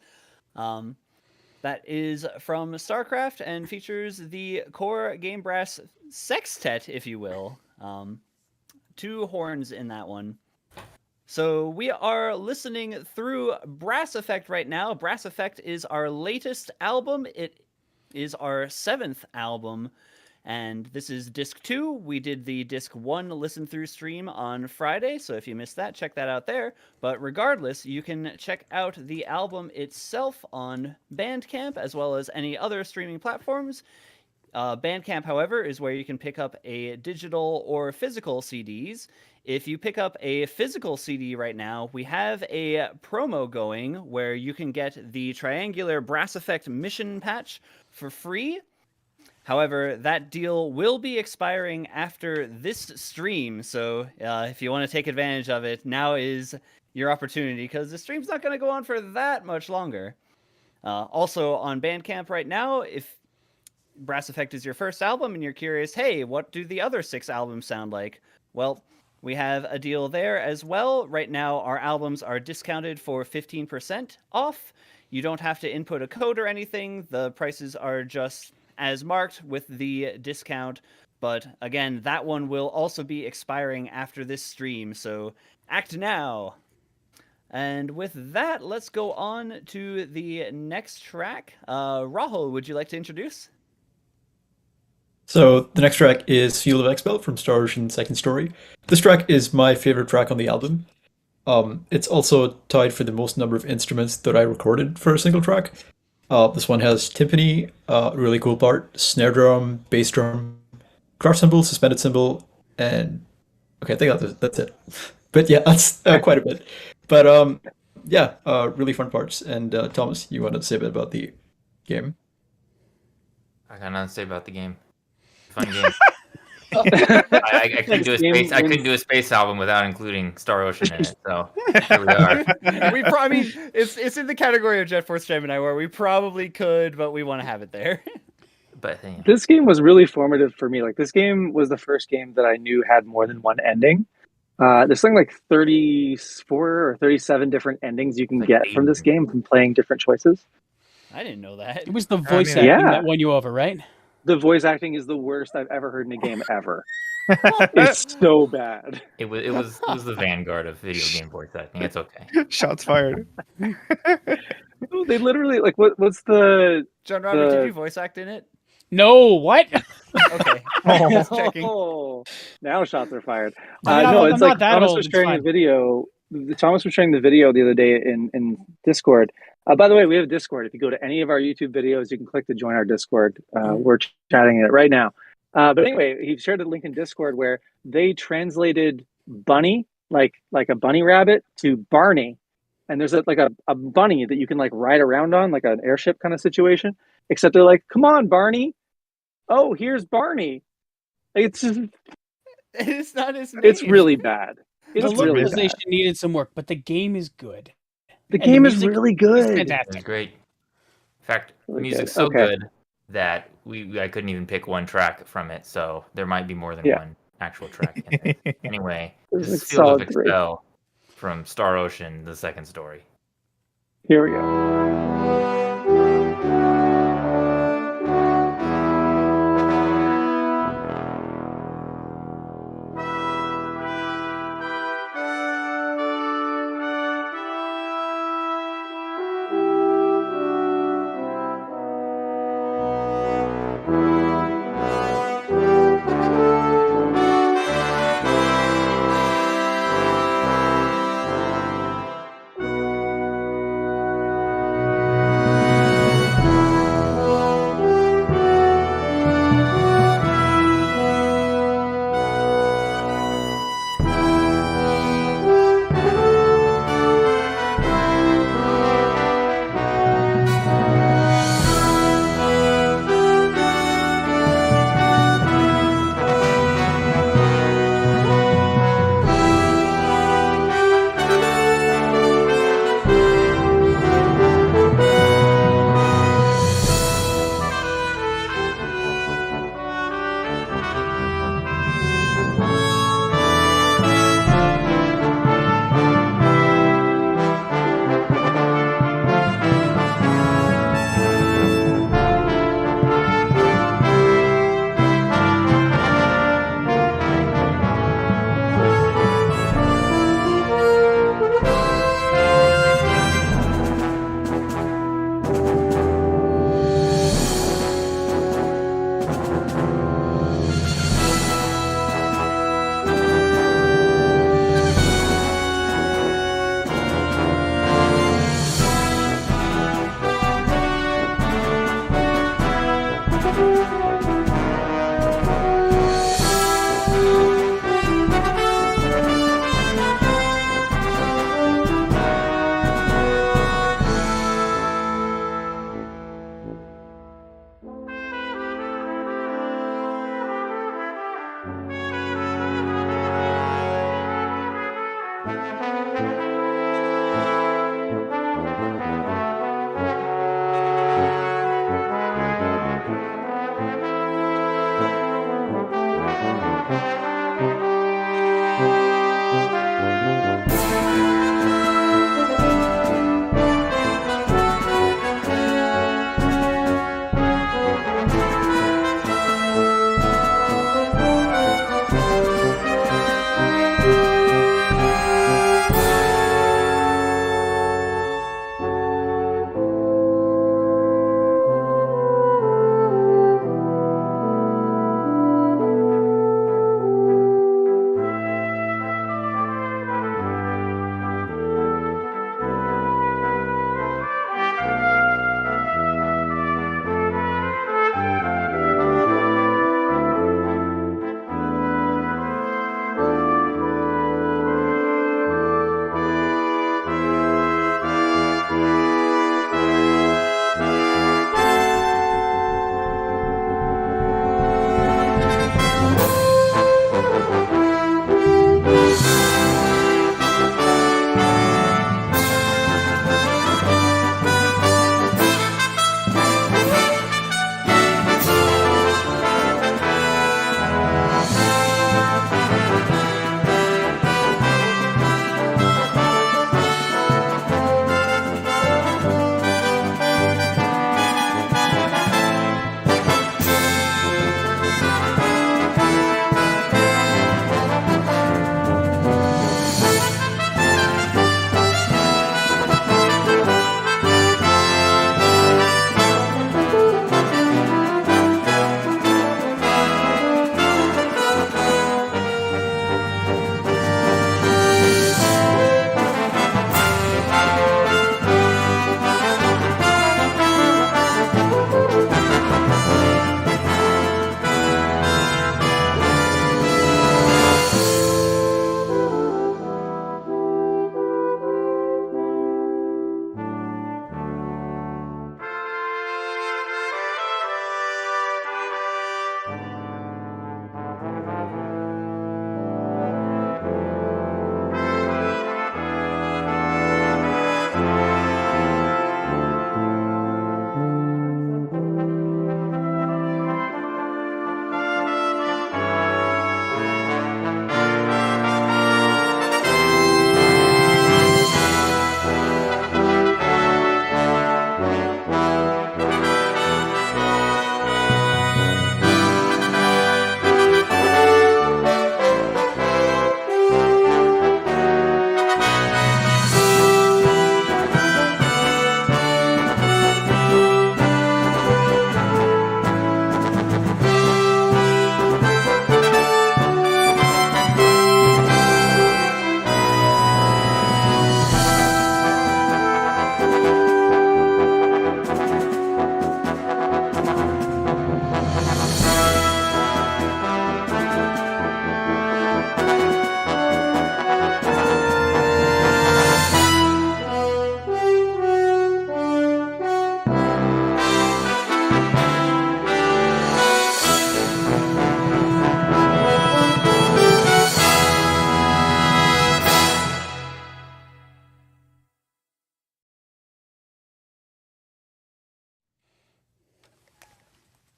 That is from StarCraft and features the core game brass sextet, if you will. 2 horns in that one. So we are listening through Brass Effect right now. Brass Effect is our latest album. It is our 7th album. And this is disc 2. We did the disc 1 listen through stream on Friday, so if you missed that, check that out there. But regardless, you can check out the album itself on Bandcamp, as well as any other streaming platforms. Bandcamp, however, is where you can pick up a digital or physical CDs. If you pick up a physical CD right now, we have a promo going where you can get the triangular Brass Effect mission patch for free. However, that deal will be expiring after this stream, so if you want to take advantage of it, now is your opportunity, because the stream's not going to go on for that much longer. Also, on Bandcamp right now, if Brass Effect is your first album and you're curious, hey, what do the other 6 albums sound like? Well, we have a deal there as well. Right now, our albums are discounted for 15% off. You don't have to input a code or anything. The prices are just as marked with the discount. But again, that one will also be expiring after this stream, so act now. And with that, let's go on to the next track. Rahul, would you like to introduce? So the next track is Field of Expel from Star Ocean Second Story. This track is my favorite track on the album. It's also tied for the most number of instruments that I recorded for a single track. This one has timpani, really cool part, snare drum, bass drum, crotch cymbal, suspended cymbal, and okay, I think that's it. But yeah, that's quite a bit. But really fun parts. And Thomas, you wanted to say a bit about the game? I got nothing to say about the game. Fun game. I couldn't do a space. I couldn't do a space album without including Star Ocean in it. So here we are. I mean, it's in the category of Jet Force Gemini where we probably could, but we want to have it there. But this game was really formative for me. Like, this game was the first game that I knew had more than one ending. There's something like 34 or 37 different endings you can get from this game from playing different choices. I didn't know that. It was the voice acting that won you over, right? The voice acting is the worst I've ever heard in a game ever. It's so bad. It was the vanguard of video game voice acting. It's okay. Shots fired. They literally, like, what's the... John Robert, did you voice act in it? No, what? Okay. Just checking. Now shots are fired. No, it's like Thomas was sharing a video. Thomas was sharing the video the other day in Discord. By the way, we have Discord. If you go to any of our YouTube videos, you can click to join our Discord. We're chatting in it right now. But anyway, he shared a link in Discord where they translated bunny, like a bunny rabbit, to Barney. And there's a bunny that you can like ride around on, like an airship kind of situation. Except they're like, come on, Barney. Oh, here's Barney. It's just, it's not his name. It's really bad. The localization needed some work, but the game is good. The game is really good. Fantastic. It's great. In fact, Really music's good. so Okay. good that I couldn't even pick one track from it, so there might be more than one actual track in it. Anyway, This this is is Field of solid three. Expel from Star Ocean, the second story. Here we go.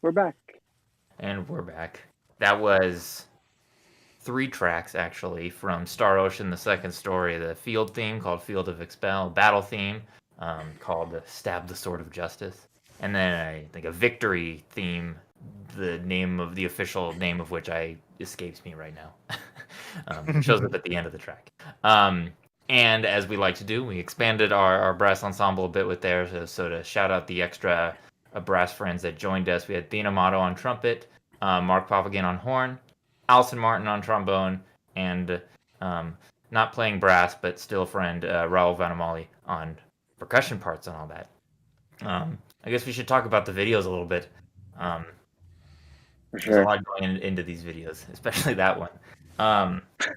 we're back. And we're back. That was 3 tracks, actually, from Star Ocean, the second story. The field theme called Field of Expel, battle theme called Stab the Sword of Justice, and then I think a victory theme, the official name of which escapes me right now. Shows up at the end of the track. And as we like to do, we expanded our brass ensemble a bit with theirs. So to shout out the extra brass friends that joined us, we had Thina Amato on trumpet, Mark Papagan on horn, Allison Martin on trombone, and not playing brass, but still a friend, Raul Vanamali on percussion parts and all that. I guess we should talk about the videos a little bit. For There's sure. a lot going into these videos, especially that one.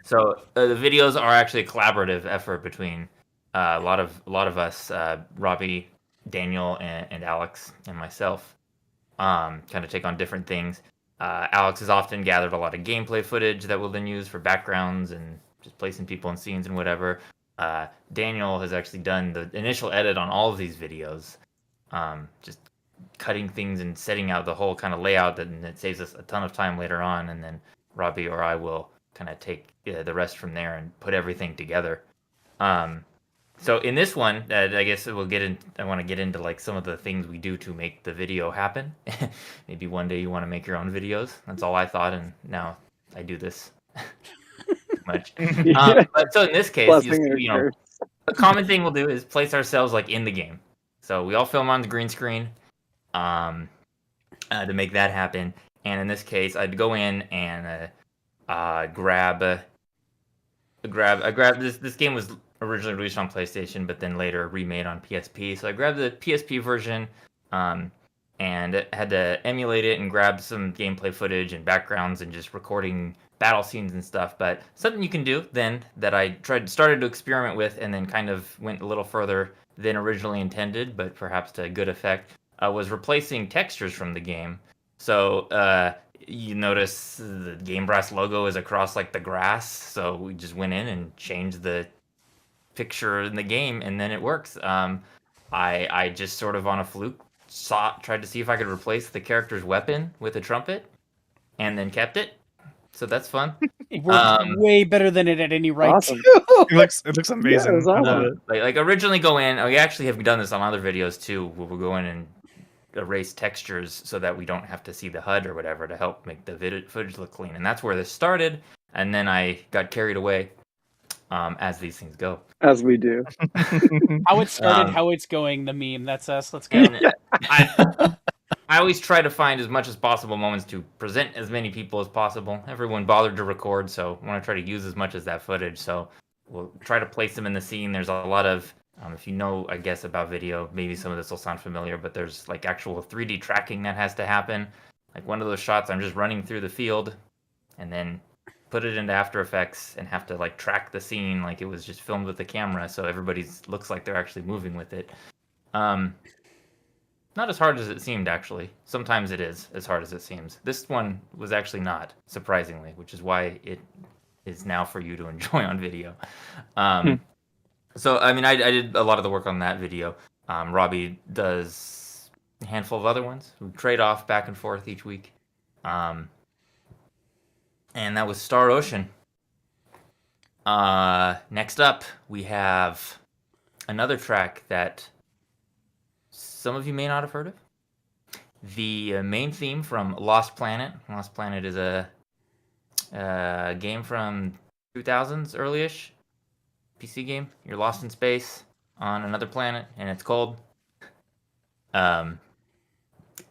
So the videos are actually a collaborative effort between a lot of us, Robby, Daniel, and Alex, and myself. Kind of take on different things. Alex has often gathered a lot of gameplay footage that we'll then use for backgrounds and just placing people in scenes and whatever. Daniel has actually done the initial edit on all of these videos, just cutting things and setting out the whole kind of layout, and it saves us a ton of time later on. And then Robby or I will kind of take the rest from there and put everything together. So in this one, I guess we'll get in. I want to get into like some of the things we do to make the video happen. Maybe one day you want to make your own videos. That's all I thought, and now I do this too much. But so in this case, a common thing we'll do is place ourselves like in the game. So we all film on the green screen to make that happen. And in this case, I'd go in and grab this game was originally released on PlayStation, but then later remade on PSP. So I grabbed the PSP version and had to emulate it and grab some gameplay footage and backgrounds and just recording battle scenes and stuff. But something you can do then that I started to experiment with and then kind of went a little further than originally intended, but perhaps to good effect, was replacing textures from the game. So you notice the Game Brass logo is across like the grass. So we just went in and changed the picture in the game, and then it works. I just sort of on a fluke tried to see if I could replace the character's weapon with a trumpet, and then kept it. So that's fun. It worked way better than it had any right Awesome. to. It looks amazing. Yeah, it was awesome. Like originally go in. We actually have done this on other videos too, where we'll go in and erase textures so that we don't have to see the HUD or whatever to help make the footage look clean. And that's where this started. And then I got carried away, as these things go. As we do. How it started, how it's going, the meme. That's us. Let's go. I always try to find as much as possible moments to present as many people as possible. Everyone bothered to record, so I want to try to use as much as that footage. So we'll try to place them in the scene. There's a lot of, if you know, I guess, about video, maybe some of this will sound familiar, but there's like actual 3D tracking that has to happen. Like one of those shots, I'm just running through the field and then put it into After Effects and have to like track the scene like it was just filmed with the camera, so everybody's looks like they're actually moving with it. Not as hard as it seemed, actually. Sometimes it is as hard as it seems. This one was actually not, surprisingly, which is why it is now for you to enjoy on video. So, I mean, I did a lot of the work on that video. Robby does a handful of other ones. We trade off back and forth each week. And that was Star Ocean. Next up, we have another track that some of you may not have heard of. The main theme from Lost Planet. Lost Planet is a game from 2000s, early-ish. PC game. You're lost in space on another planet, and it's cold.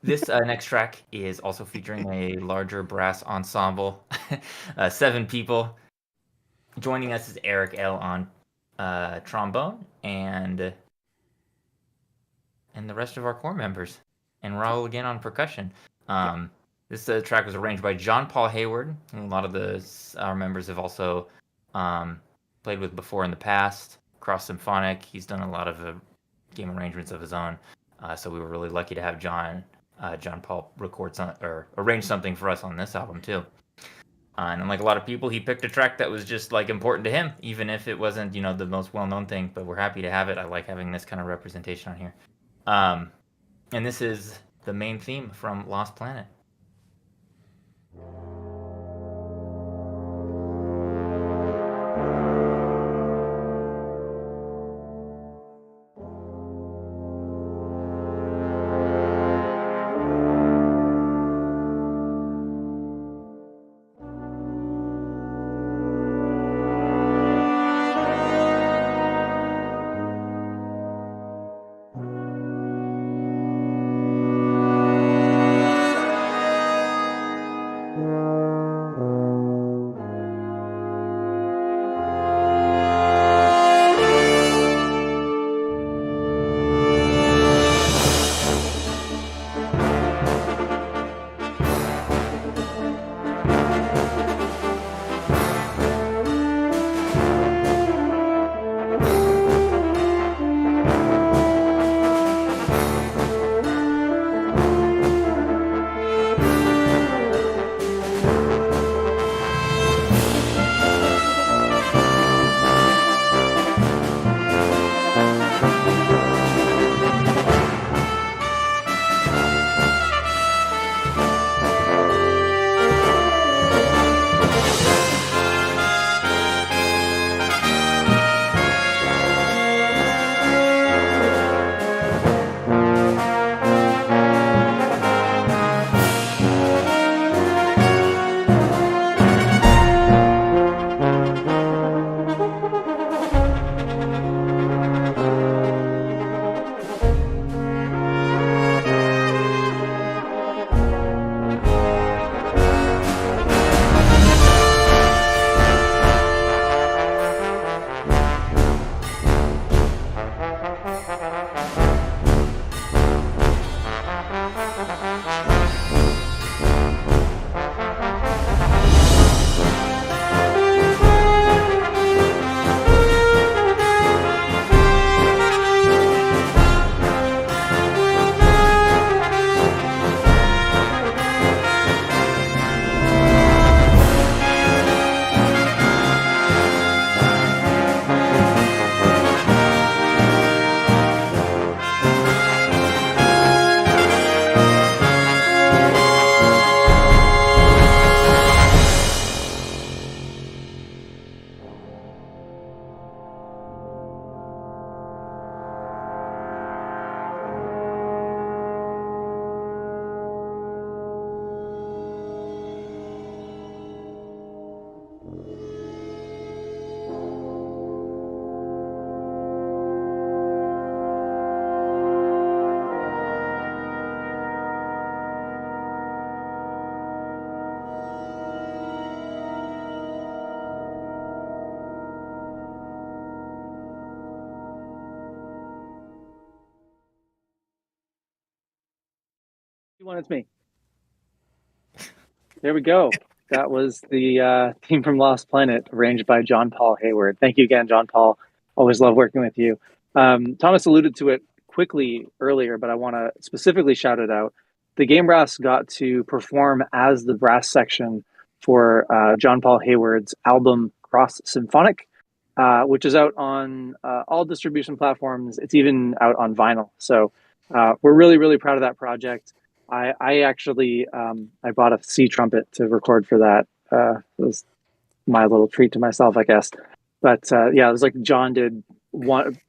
This next track is also featuring a larger brass ensemble. 7 people. Joining us is Eric L. on trombone, and the rest of our core members. And Raul again on percussion. This track was arranged by John Paul Hayward. And a lot of our members have also played with before in the past. Cross Symphonic. He's done a lot of game arrangements of his own. So we were really lucky to have John Paul arrange something for us on this album too. And unlike a lot of people, he picked a track that was just like important to him, even if it wasn't, the most well-known thing. But we're happy to have it. I like having this kind of representation on here. And this is the main theme from Lost Planet. It's me. There we go. That was the theme from Lost Planet, arranged by John Paul Hayward. Thank you again, John Paul. Always love working with you. Thomas alluded to it quickly earlier, but I want to specifically shout it out. The Game Brass got to perform as the brass section for John Paul Hayward's album Cross Symphonic, which is out on all distribution platforms. It's even out on vinyl. So we're really, really proud of that project. I actually I bought a C trumpet to record for that. It was my little treat to myself, I guess. But yeah, it was like John did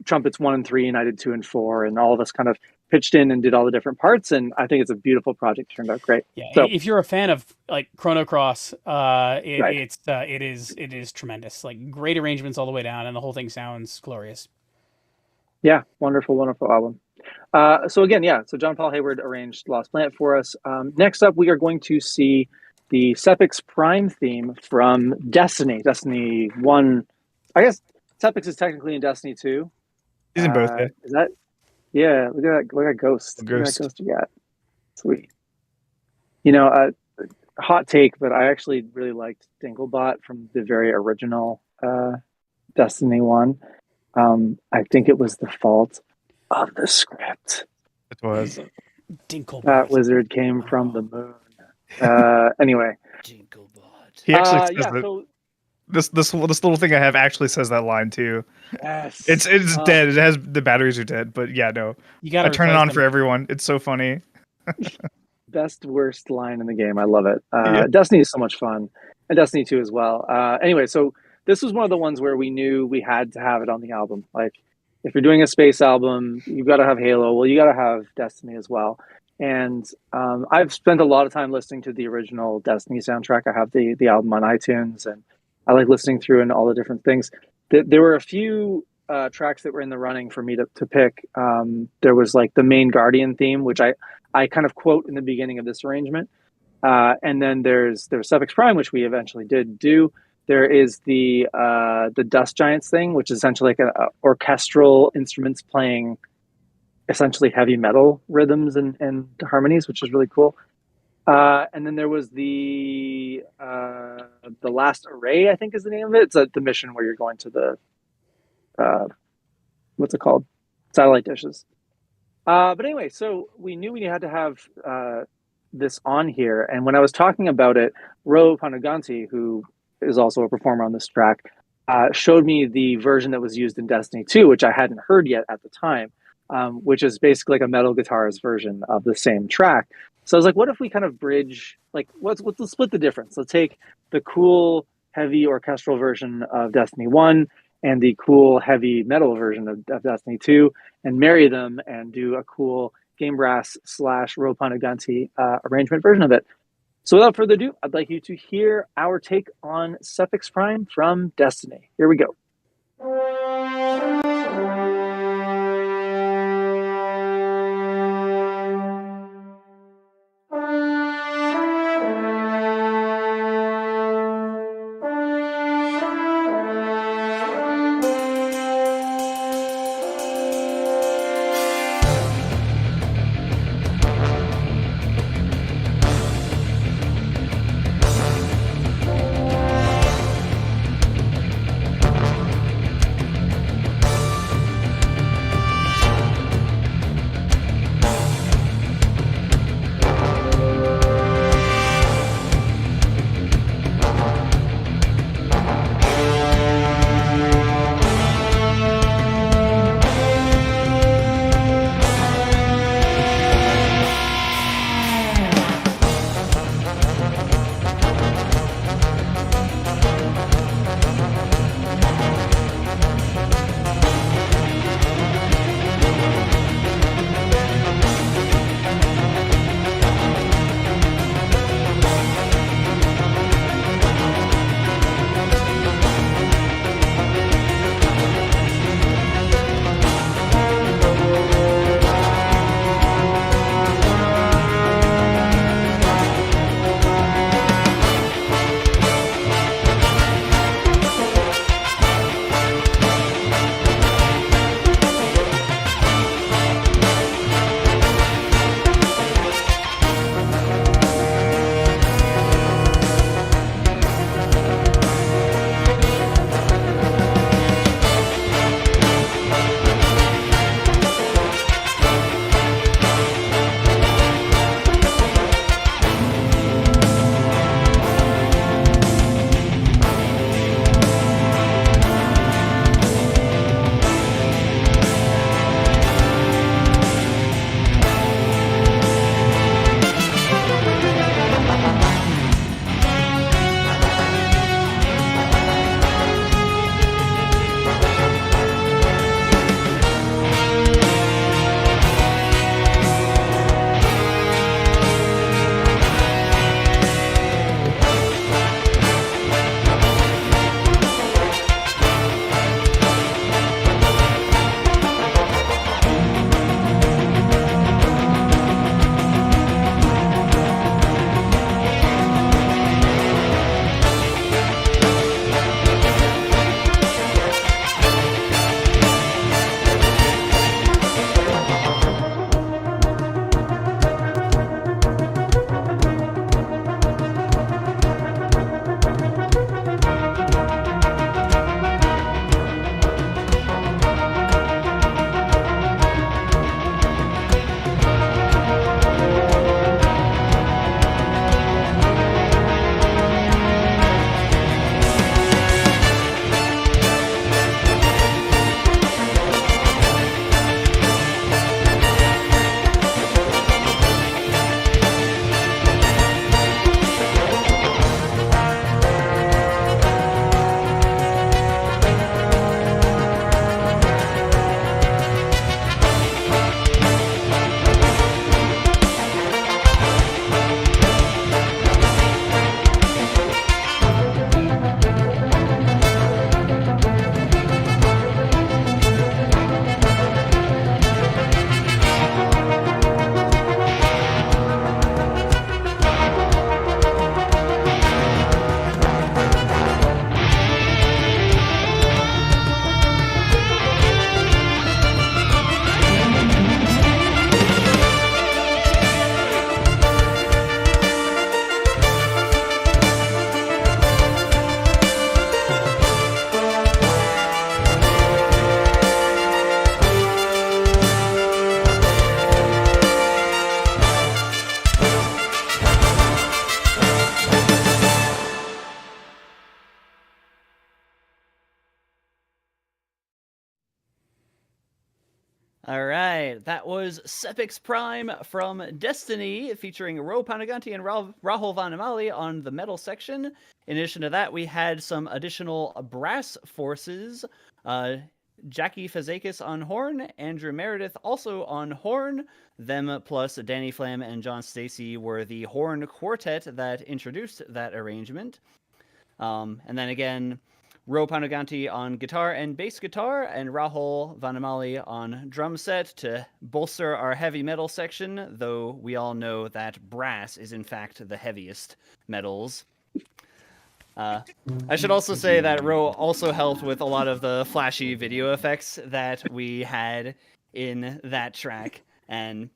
trumpets 1 and 3, and I did 2 and 4, and all of us kind of pitched in and did all the different parts. And I think it's a beautiful project. It turned out great. Yeah, so, if you're a fan of like Chrono Cross, right. it is tremendous. Like great arrangements all the way down, and the whole thing sounds glorious. Yeah, wonderful album. So again, yeah, so John Paul Hayward arranged Lost Planet for us. Next up, we are going to see the Sepix Prime theme from Destiny 1. I guess Sepix is technically in Destiny 2. He's in both, yeah. Is that? Yeah, look at Ghost. Ghost. Look at that Ghost you got. Sweet. You know, hot take, but I actually really liked Dinklebot from the very original Destiny 1. I think it was the fault of the script. It was. Dinklebot. That wizard came from the moon. Anyway. Dinklebot. He actually says yeah, that. so, This little thing I have actually says that line too. yes. It's dead. It has the batteries are dead, but yeah, no. You gotta I turn it on them. for everyone. It's so funny. Best worst line in the game. I love it. Yeah. Destiny is so much fun, and Destiny 2 as well. Anyway, so this was one of the ones where we knew we had to have it on the album. Like, if you're doing a space album, you've got to have Halo. Well, you got to have Destiny as well. And I've spent a lot of time listening to the original Destiny soundtrack. I have the album on iTunes, and I like listening through and all the different things. There were a few tracks that were in the running for me to pick. There was like the main Guardian theme, which I kind of quote in the beginning of this arrangement. And then there's Suffix Prime, which we eventually did do. There is the Dust Giants thing, which is essentially like a orchestral instruments playing essentially heavy metal rhythms and harmonies, which is really cool. And then there was the Last Array, I think is the name of it. It's the mission where you're going to the what's it called? Satellite dishes. But anyway, so we knew we had to have this on here. And when I was talking about it, Ro Panaganti, who is also a performer on this track, showed me the version that was used in Destiny 2, which I hadn't heard yet at the time, which is basically like a metal guitars version of the same track. So I was like, what if we kind of bridge, like, let's split the difference. Let's take the cool, heavy orchestral version of Destiny 1 and the cool, heavy metal version of Destiny 2 and marry them and do a cool game brass / Ro Panaganti arrangement version of it. So without further ado, I'd like you to hear our take on Suffix Prime from Destiny. Here we go. All right, that was Sepix Prime from Destiny, featuring Ro Panaganti and Rahul Vanamali on the metal section. In addition to that, we had some additional brass forces. Jackie Fazakis on horn, Andrew Meredith also on horn. Them plus Danny Flam and JohnStacy were the horn quartet that introduced that arrangement. And then again, Ro Panaganti on guitar and bass guitar, and Rahul Vanamali on drum set to bolster our heavy metal section, though we all know that brass is in fact the heaviest metals. I should also say that Ro also helped with a lot of the flashy video effects that we had in that track, and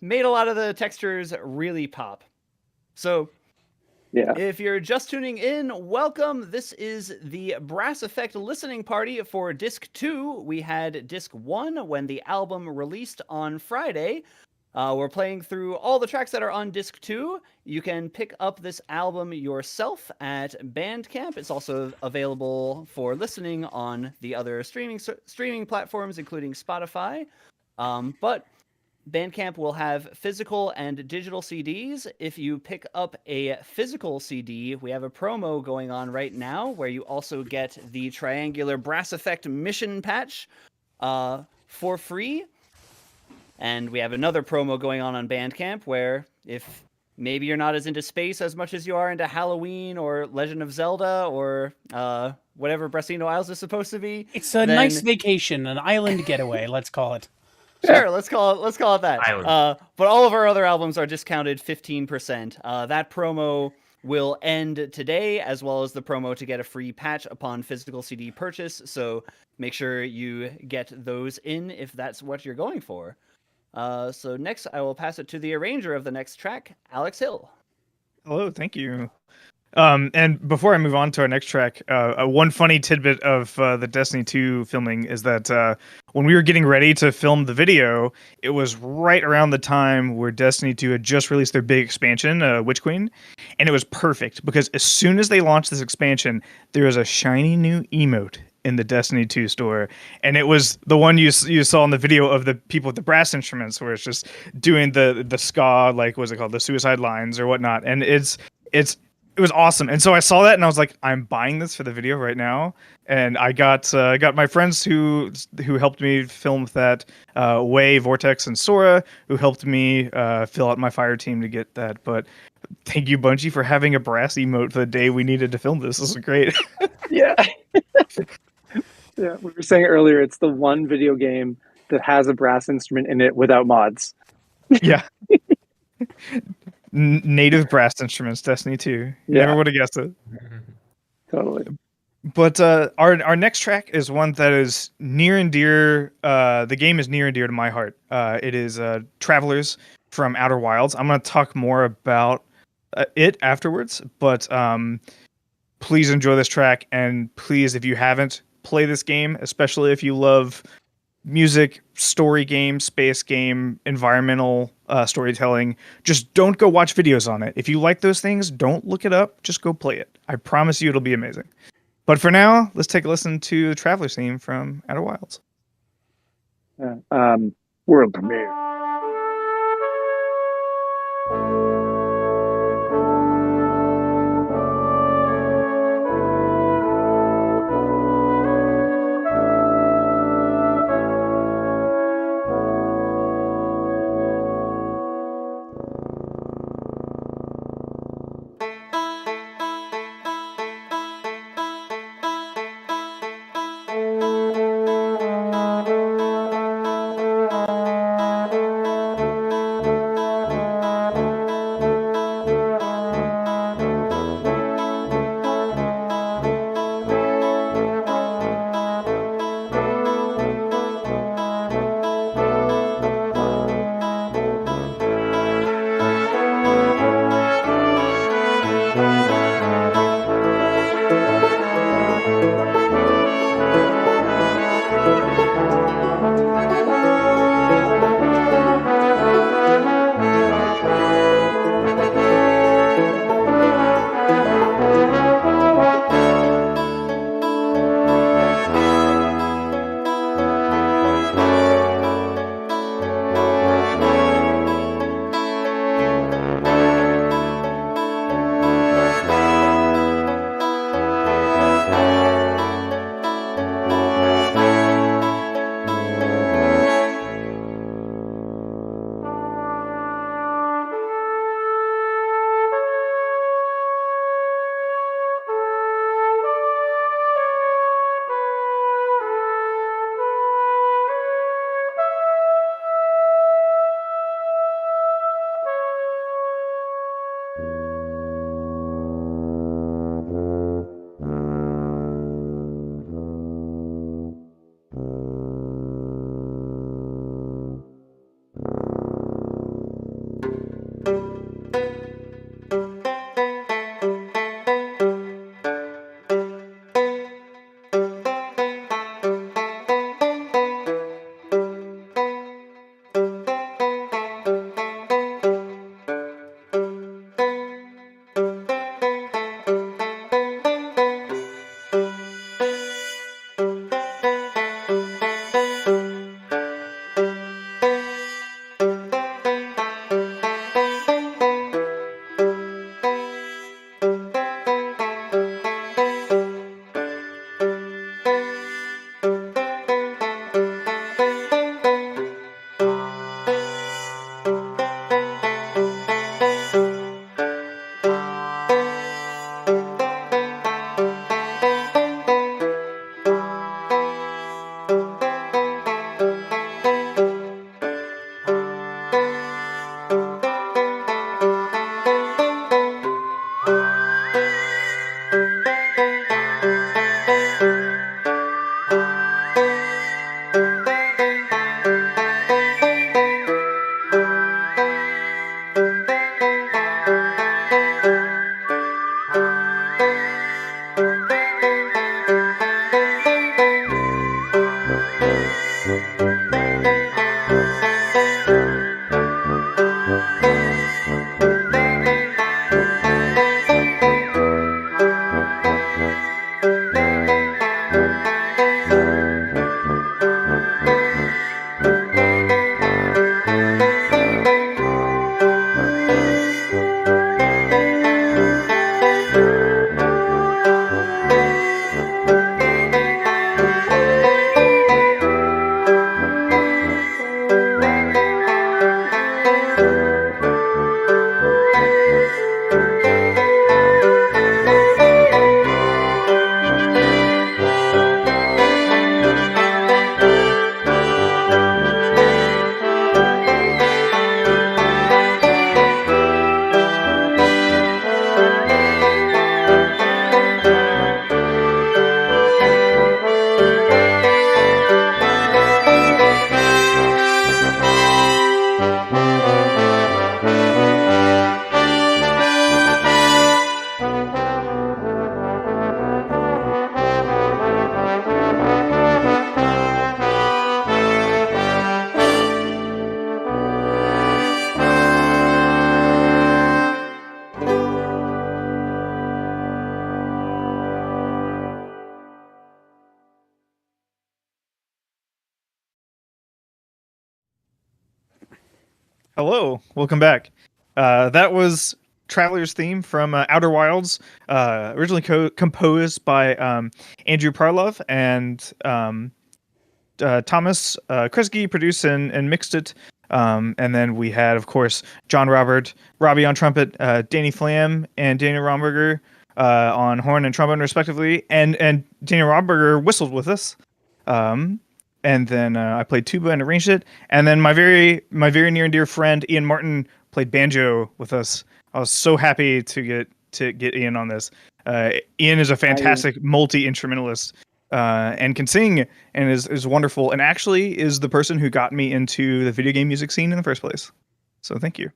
made a lot of the textures really pop. So, Yeah. if you're just tuning in, welcome. This is the Brass Effect listening party for Disc 2. We had Disc 1 when the album released on Friday. We're playing through all the tracks that are on Disc 2. You can pick up this album yourself at Bandcamp. It's also available for listening on the other streaming platforms, including Spotify. But Bandcamp will have physical and digital CDs. If you pick up a physical CD, we have a promo going on right now where you also get the triangular Brass Effect mission patch for free. And we have another promo going on Bandcamp where if maybe you're not as into space as much as you are into Halloween or Legend of Zelda or whatever Brasino Isles is supposed to be. It's a nice vacation, an island getaway, let's call it. Sure, let's call it that. But all of our other albums are discounted 15%. That promo will end today, as well as the promo to get a free patch upon physical CD purchase. So make sure you get those in if that's what you're going for. So next, I will pass it to the arranger of the next track, Alex Hill. Hello, thank you. And before I move on to our next track, one funny tidbit of the Destiny 2 filming is that when we were getting ready to film the video, it was right around the time where Destiny 2 had just released their big expansion, Witch Queen, and it was perfect because as soon as they launched this expansion, there was a shiny new emote in the Destiny 2 store, and it was the one you saw in the video of the people with the brass instruments, where it's just doing the ska, like what's it called, the suicide lines or whatnot, and it was awesome. And so I saw that and I was like, I'm buying this for the video right now. And I got my friends who helped me film with that, Way, Vortex, and Sora, who helped me fill out my fire team to get that. But thank you, Bungie, for having a brass emote for the day we needed to film this. This was great. Yeah. Yeah, we were saying earlier, it's the one video game that has a brass instrument in it without mods. Yeah. Native brass instruments, Destiny 2. You never would have guessed it. Totally. But our next track is one that is near and dear. The game is near and dear to my heart. It is Travelers from Outer Wilds. I'm going to talk more about it afterwards, but please enjoy this track, and please, if you haven't, play this game, especially if you love music, story game, space game, environmental storytelling. Just don't go watch videos on it. If you like those things, don't look it up. Just go play it. I promise you it'll be amazing. But for now, let's take a listen to the Traveler's theme from Outer Wilds. Yeah. World premiere. Hello, welcome back. That was Traveler's Theme from Outer Wilds, originally composed by Andrew Parlov and Thomas Kresge produced and mixed it. And then we had, of course, Robby on trumpet, Danny Flam, and Daniel Romberger on horn and trombone, respectively. And Daniel Romberger whistled with us. And then I played tuba and arranged it. And then my very near and dear friend Ian Martin played banjo with us. I was so happy to get Ian on this. Ian is a fantastic multi-instrumentalist and can sing and is wonderful, and actually is the person who got me into the video game music scene in the first place. So thank you.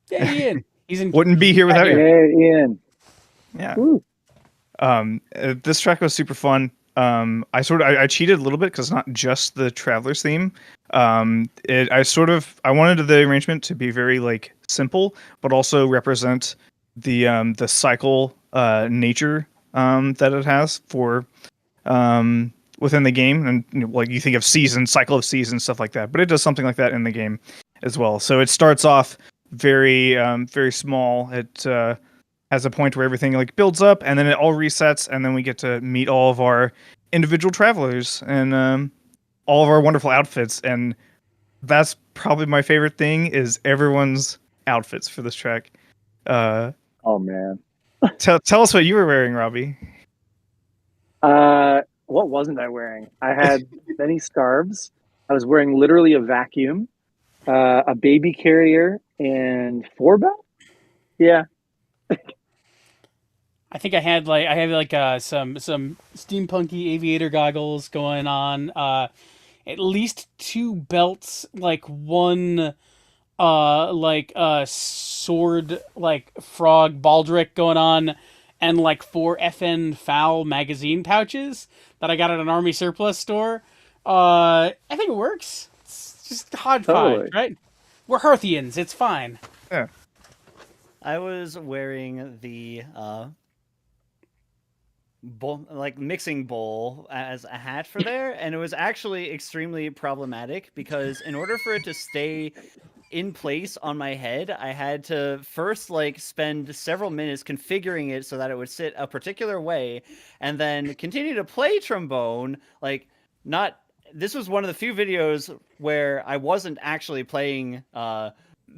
Yeah, Ian. Wouldn't be here without you. Hey, Ian. Yeah. Woo. This track was super fun. I cheated a little bit because it's not just the Traveler's Theme. I wanted the arrangement to be very like simple, but also represent the cycle nature that it has for within the game, and like you think of cycle of seasons, stuff like that. But it does something like that in the game as well. So it starts off very small. It has a point where everything like builds up, and then it all resets, and then we get to meet all of our individual travelers and all of our wonderful outfits. And that's probably my favorite thing is everyone's outfits for this track. Oh man. Tell us what you were wearing, Robby. What wasn't I wearing? I had many scarves. I was wearing literally a vacuum, a baby carrier, and 4-bell. Yeah. I think I had some steampunky aviator goggles going on. At least 2 belts, like one sword frog baldric going on, and like 4 FN Foul magazine pouches that I got at an army surplus store. I think it works. It's just hodgepodge, right? We're Hearthians. It's fine. Yeah. I was wearing the mixing bowl as a hat for there, and it was actually extremely problematic because in order for it to stay in place on my head, I had to first spend several minutes configuring it so that it would sit a particular way, and then continue to play trombone. This was one of the few videos where I wasn't actually playing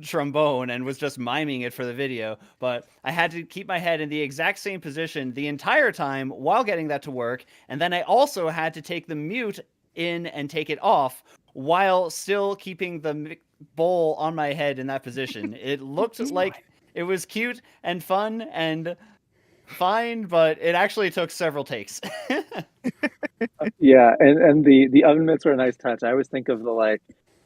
trombone and was just miming it for the video, but I had to keep my head in the exact same position the entire time while getting that to work, and then I also had to take the mute in and take it off while still keeping the bowl on my head in that position. It looked like it was cute and fun and fine, but it actually took several takes. Yeah, and the oven mitts were a nice touch. I always think of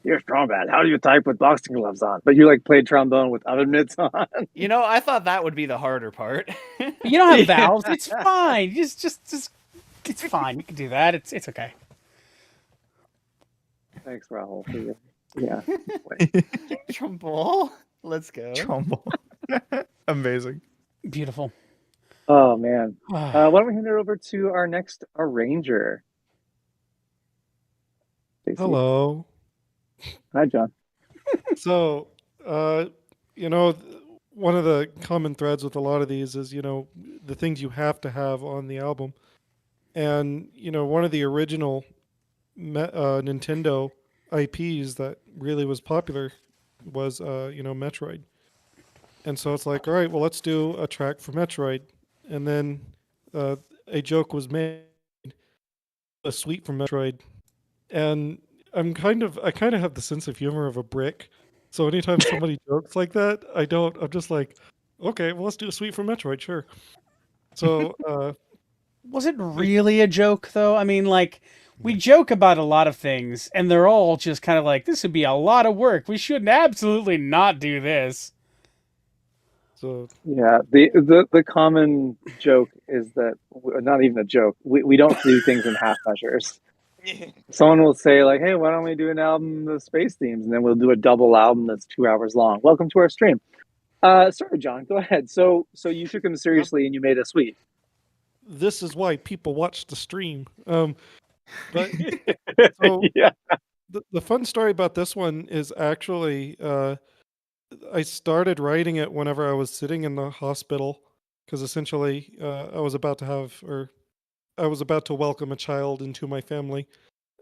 you're Trombone. How do you type with boxing gloves on? But you played trombone with oven mitts on. I thought that would be the harder part. You don't have valves. It's fine. Just it's fine. You can do that. It's okay. Thanks, Rahul. For your, yeah. Trombone. Let's go. Trombone. Amazing. Beautiful. Oh man. Why don't we hand it over to our next arranger? Stacey. Hello. Hi, John. So, one of the common threads with a lot of these is, the things you have to have on the album. And, one of the original Nintendo IPs that really was popular was, Metroid. And so it's like, all right, well, let's do a track for Metroid. And then a joke was made, a suite from Metroid. And I kind of have the sense of humor of a brick. So anytime somebody jokes like that, I'm just like, okay, well, let's do a suite from Metroid, sure. So was it really a joke though? I mean, we joke about a lot of things and they're all just kind of like, this would be a lot of work. We should absolutely not do this. So yeah, the common joke is that, not even a joke, we don't do things in half measures. Someone will say hey, why don't we do an album of space themes, and then we'll do a double album that's 2 hours long. Welcome to our stream. Sorry, John, go ahead. So you took him seriously and you made a suite. This is why people watch the stream. But so yeah, the fun story about this one is actually I started writing it whenever I was sitting in the hospital, because essentially I was about to welcome a child into my family,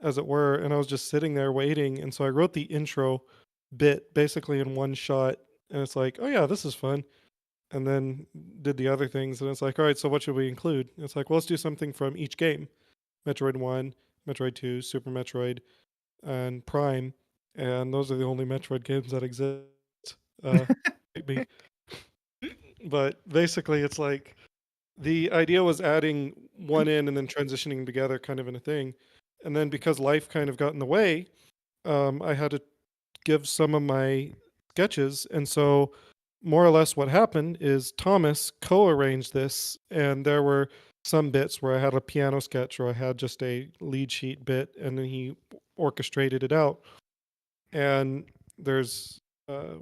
as it were, and I was just sitting there waiting. And so I wrote the intro bit basically in one shot, and it's like, oh yeah, this is fun. And then did the other things, and it's like, all right, so what should we include? And it's like, well, let's do something from each game: Metroid 1, Metroid 2, Super Metroid, and Prime. And those are the only Metroid games that exist. Maybe. But basically, it's like the idea was adding one in and then transitioning together, kind of in a thing. And then because life kind of got in the way, I had to give some of my sketches. And so, more or less, what happened is Thomas co-arranged this, and there were some bits where I had a piano sketch or I had just a lead sheet bit, and then he orchestrated it out. And there's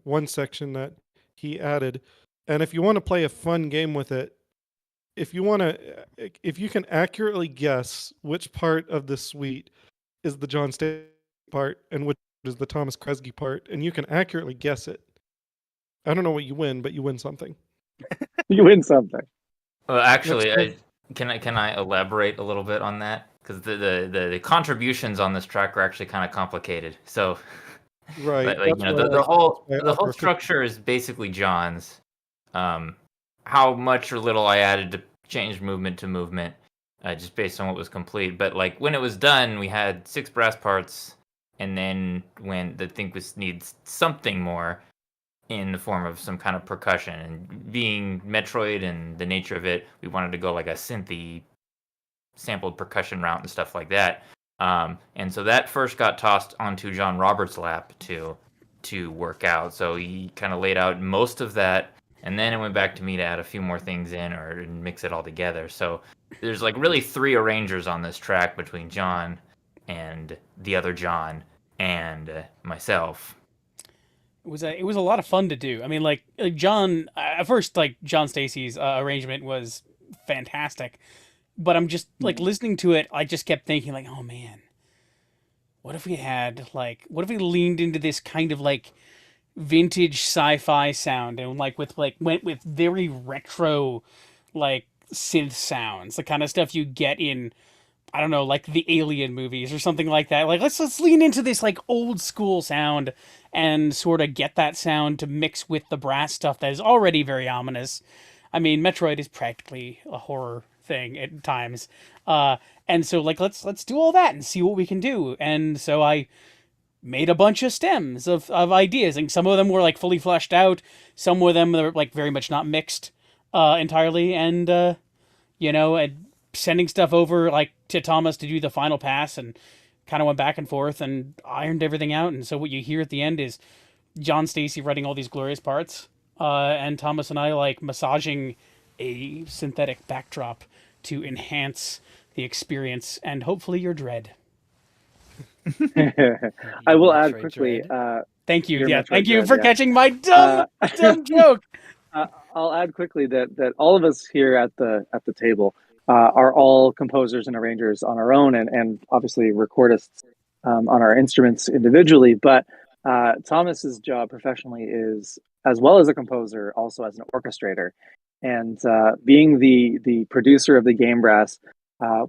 one section that he added. And if you want to play a fun game with it, if you can accurately guess which part of the suite is the JohnStacy part and which is the Thomas Kresge part, and you can accurately guess it, I don't know what you win, but you win something. You win something. Well, actually, can I elaborate a little bit on that? Because the contributions on this track are actually kind of complicated. So, right, but like, the whole structure is basically John's. How much or little I added to change movement to movement, just based on what was complete. But like when it was done, we had 6 brass parts, and then when the thing needs something more in the form of some kind of percussion, and being Metroid and the nature of it, we wanted to go like a synthy sampled percussion route and stuff like that. And so that first got tossed onto John Roberts' lap to work out. So he kind of laid out most of that, and then it went back to me to add a few more things in or mix it all together. So there's like really 3 arrangers on this track between John and the other John and myself. It was a lot of fun to do. I mean, like John at first, like JohnStacy's arrangement was fantastic, but I'm just like listening to it. I just kept thinking like, oh man, what if we leaned into this kind of like vintage sci-fi sound and went with very retro like synth sounds, the kind of stuff you get in, I don't know, like the Alien movies or something like that. Like let's lean into this like old school sound and sort of get that sound to mix with the brass stuff that is already very ominous. I mean, Metroid is practically a horror thing at times. And so like let's do all that and see what we can do. And so I made a bunch of stems of ideas, and some of them were like fully fleshed out. Some of them were like very much not mixed entirely, and sending stuff over like to Thomas to do the final pass, and kind of went back and forth and ironed everything out. And so what you hear at the end is JohnStacy writing all these glorious parts, and Thomas and I like massaging a synthetic backdrop to enhance the experience and hopefully your dread. I will add quickly. Thank you. Yeah, thank you for catching my dumb joke. I'll add quickly that all of us here at the table are all composers and arrangers on our own, and obviously recordists on our instruments individually. But Thomas's job professionally is, as well as a composer, also as an orchestrator. And being the producer of the game brass,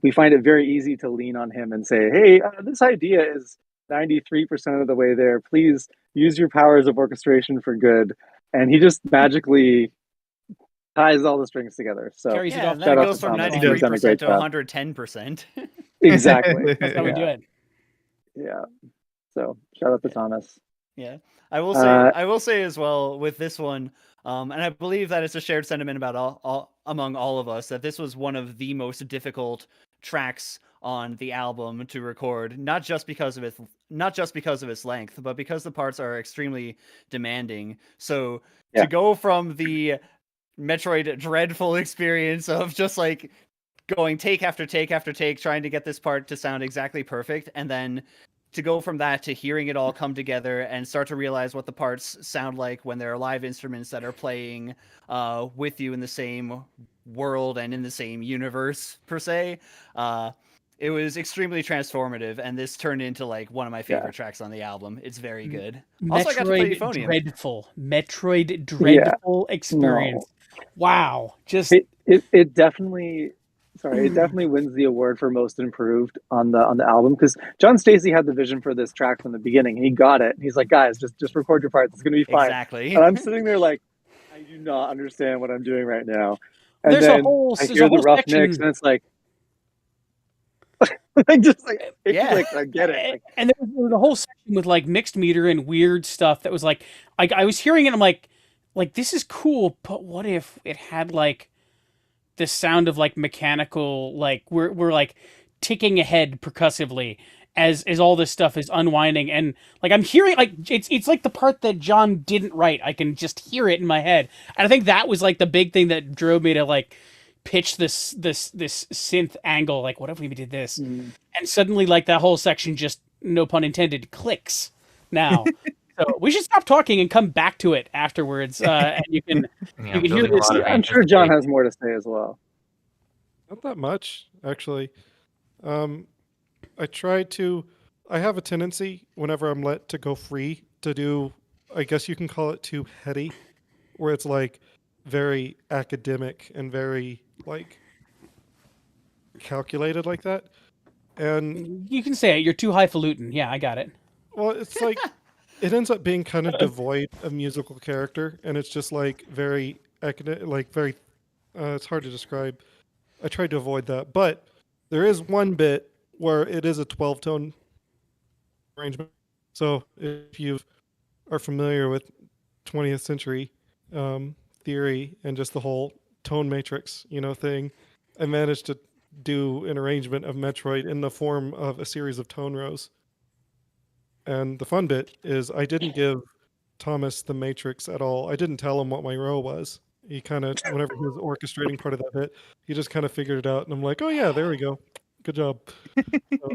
we find it very easy to lean on him and say, hey, this idea is 93% of the way there. Please use your powers of orchestration for good. And he just magically ties all the strings together. So carries it off. Then it goes from 93% to 110%. Exactly. That's how we do it. Yeah. So shout out to Thomas. Yeah. I will say as well with this one, and I believe that it's a shared sentiment about among all of us, that this was one of the most difficult tracks on the album to record, not just because of its length, but because the parts are extremely demanding. So to go from the Metroid dreadful experience of just like going take after take after take, trying to get this part to sound exactly perfect, and then to go from that to hearing it all come together and start to realize what the parts sound like when there are live instruments that are playing with you in the same world and in the same universe per se, it was extremely transformative, and this turned into like one of my favorite tracks on the album. It's very good. Also, I got to play Euphonium. Metroid dreadful experience. No. Wow, just it definitely. Sorry, it definitely wins the award for most improved on the album, because JohnStacy had the vision for this track from the beginning. He got it. He's like, guys, just record your parts. It's gonna be fine. Exactly. And I'm sitting there like, I do not understand what I'm doing right now. And then I hear the rough mix, and it's like, I just like, I get it. Like, and there was a whole section with like mixed meter and weird stuff that was like I was hearing it. I'm like this is cool, but what if it had like the sound of like mechanical, like we're like ticking ahead percussively as all this stuff is unwinding, and like I'm hearing like it's like the part that John didn't write. I can just hear it in my head, and I think that was like the big thing that drove me to like pitch this synth angle. Like, what if we did this? And suddenly, like that whole section just, no pun intended, clicks. Now, so we should stop talking and come back to it afterwards, and you can hear this. I'm sure John has more to say as well. Not that much, actually. I have a tendency, whenever I'm let to go free, to do, I guess you can call it too heady, where it's like very academic and very like calculated like that. And you can say it, you're too highfalutin. Yeah, I got it. Well, it's like it ends up being kind of devoid of musical character, and it's just like very academic, like very. It's hard to describe. I tried to avoid that, but there is one bit where it is a 12-tone arrangement. So if you are familiar with 20th century theory and just the whole tone matrix, thing, I managed to do an arrangement of Metroid in the form of a series of tone rows. And the fun bit is I didn't give Thomas the matrix at all. I didn't tell him what my row was. He kind of, whenever he was orchestrating part of that bit, he just kind of figured it out. And I'm like, oh yeah, there we go. Good job. So,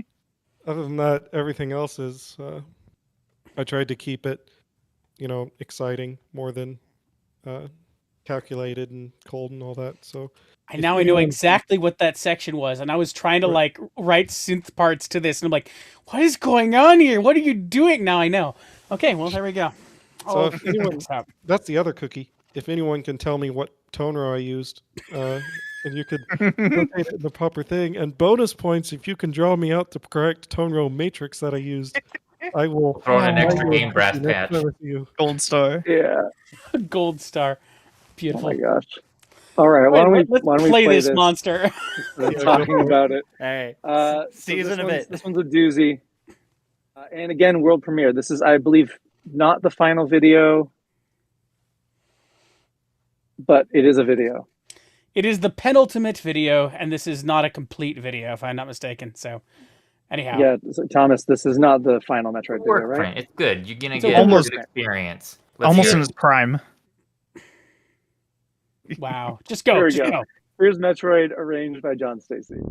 other than that, everything else is, I tried to keep it, exciting more than calculated and cold and all that. So I know exactly what that section was, and I was trying to like write synth parts to this, and I'm like, what is going on here? What are you doing? Now I know. Okay, well, there we go. So if anyone, that's the other cookie. If anyone can tell me what tone row I used, and you could rotate it in the proper thing, and bonus points if you can draw me out the correct tone row matrix that I used, I will throw in an extra game brass patch. Gold star. Yeah. Gold star. Beautiful. Oh my gosh. All right, why don't we play this monster? Talking about it. Hey, see you in a bit. This one's a doozy. And again, world premiere. This is, I believe, not the final video, but it is a video. It is the penultimate video, and this is not a complete video, if I'm not mistaken. So, anyhow. Yeah, so, Thomas, this is not the final Metroid video, right? It's good. You're going to get a good experience. Almost in its prime. Wow. Just go. Go. Here's Metroid arranged by JohnStacy.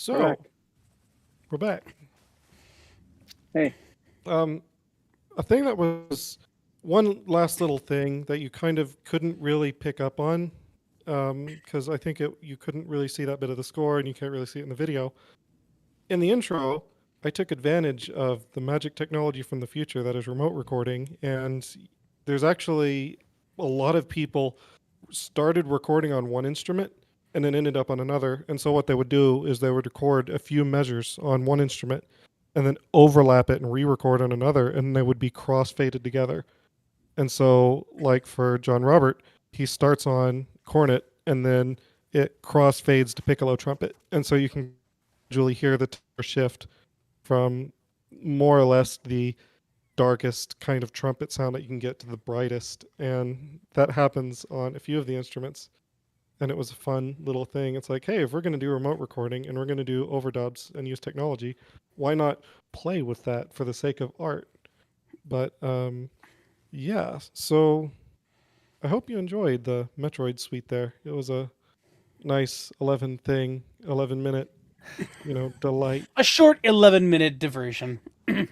So, we're back. Hey. A thing that was one last little thing that you kind of couldn't really pick up on, because I think you couldn't really see that bit of the score and you can't really see it in the video. In the intro, I took advantage of the magic technology from the future that is remote recording, and there's actually a lot of people started recording on one instrument and then ended up on another. And so what they would do is they would record a few measures on one instrument and then overlap it and re-record on another, and they would be cross-faded together. And so, like for John Robert, he starts on cornet and then it cross-fades to piccolo trumpet. And so you can gradually hear the shift from more or less the darkest kind of trumpet sound that you can get to the brightest. And that happens on a few of the instruments. And it was a fun little thing. It's like, hey, if we're going to do remote recording and we're going to do overdubs and use technology, why not play with that for the sake of art? But yeah, so I hope you enjoyed the Metroid suite there. It was a nice 11-minute, delight. A short 11-minute diversion. Yeah.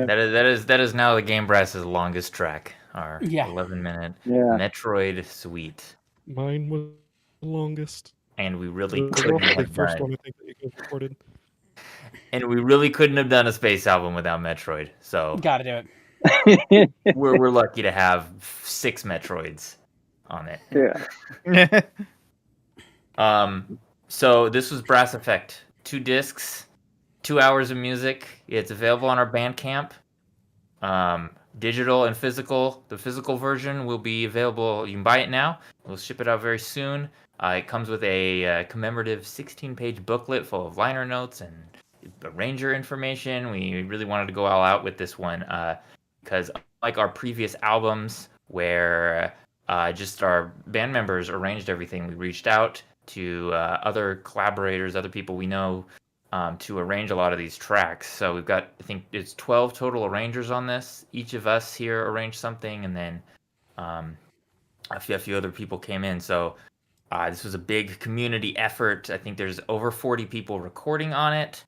That is now the Game Brass's longest track. Our 11-minute Metroid suite. Mine was the longest. And we really The couldn't have first done. one I think that you guys recorded. And we really couldn't have done a space album without Metroid. So Gotta do it. we're lucky to have 6 Metroids on it. Yeah. So this was Brass Effect. 2 discs, 2 hours of music. It's available on our Bandcamp. Digital and physical. The physical version will be available. You can buy it now. We'll ship it out very soon. It comes with a commemorative 16-page booklet full of liner notes and arranger information. We really wanted to go all out with this one because like our previous albums where just our band members arranged everything, we reached out to other collaborators, other people we know to arrange a lot of these tracks. So we've got, I think it's 12 total arrangers on this. Each of us here arranged something, and then a few other people came in. So this was a big community effort. I think there's over 40 people recording on it.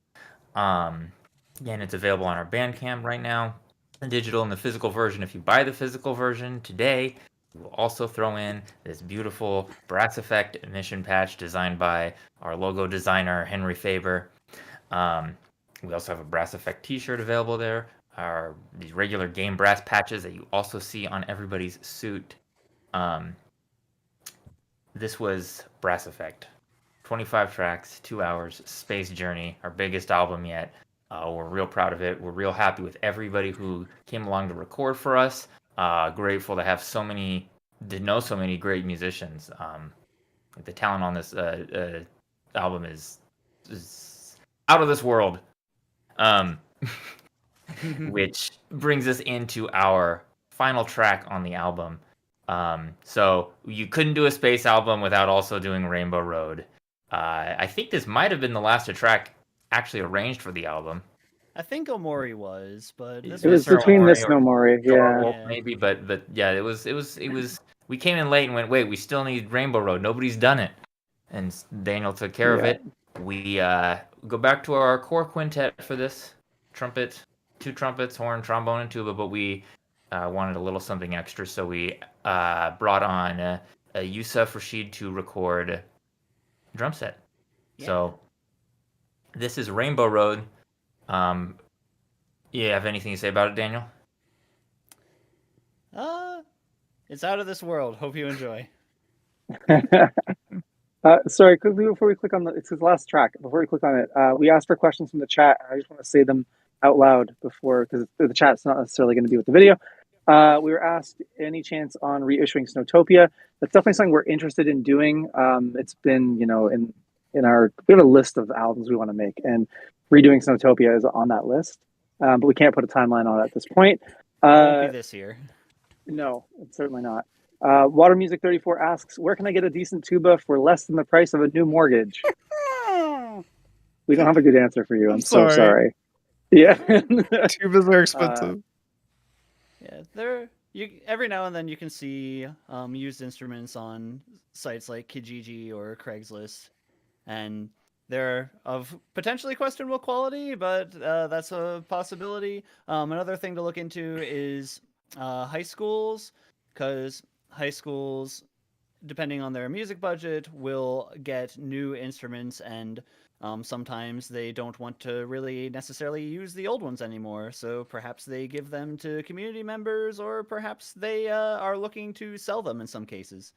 Again, it's available on our Bandcamp right now, the digital and the physical version. If you buy the physical version today, we'll also throw in this beautiful Brass Effect emission patch designed by our logo designer, Henry Faber. We also have a Brass Effect t-shirt available there. These regular Game Brass patches that you also see on everybody's suit. This was Brass Effect. 25 tracks, 2 hours, Space Journey, our biggest album yet. We're real proud of it. We're real happy with everybody who came along to record for us. Grateful to have so many great musicians. The talent on this album is out of this world. Which brings us into our final track on the album. So you couldn't do a space album without also doing Rainbow Road. I think this might have been the last track actually arranged for the album. I think Omori was, but it was between this and Omori, yeah. Maybe, but yeah, it was. We came in late and went, wait, we still need Rainbow Road. Nobody's done it, and Daniel took care of it. We go back to our core quintet for this: trumpet, 2 trumpets, horn, trombone, and tuba. But we wanted a little something extra, so we brought on Yusuf Rashid to record drum set. Yeah. So this is Rainbow Road. You have anything to say about it, Daniel? It's out of this world. Hope you enjoy. Sorry, quickly before we click on it's his last track. Before we click on it, we asked for questions from the chat. I just want to say them out loud before, because the chat's not necessarily going to be with the video. We were asked any chance on reissuing Snowtopia. That's definitely something we're interested in doing. It's been, in our, we have a list of albums we want to make, and redoing Snowtopia is on that list. But we can't put a timeline on it at this point. It won't be this year. No, it's certainly not. Water Music 34 asks, where can I get a decent tuba for less than the price of a new mortgage? We don't have a good answer for you. I'm so sorry. Yeah. Tubas are expensive. Every now and then you can see used instruments on sites like Kijiji or Craigslist, and they're of potentially questionable quality, but that's a possibility. Another thing to look into is high schools, because high schools, depending on their music budget, will get new instruments, and sometimes they don't want to really necessarily use the old ones anymore. So perhaps they give them to community members, or perhaps they are looking to sell them in some cases.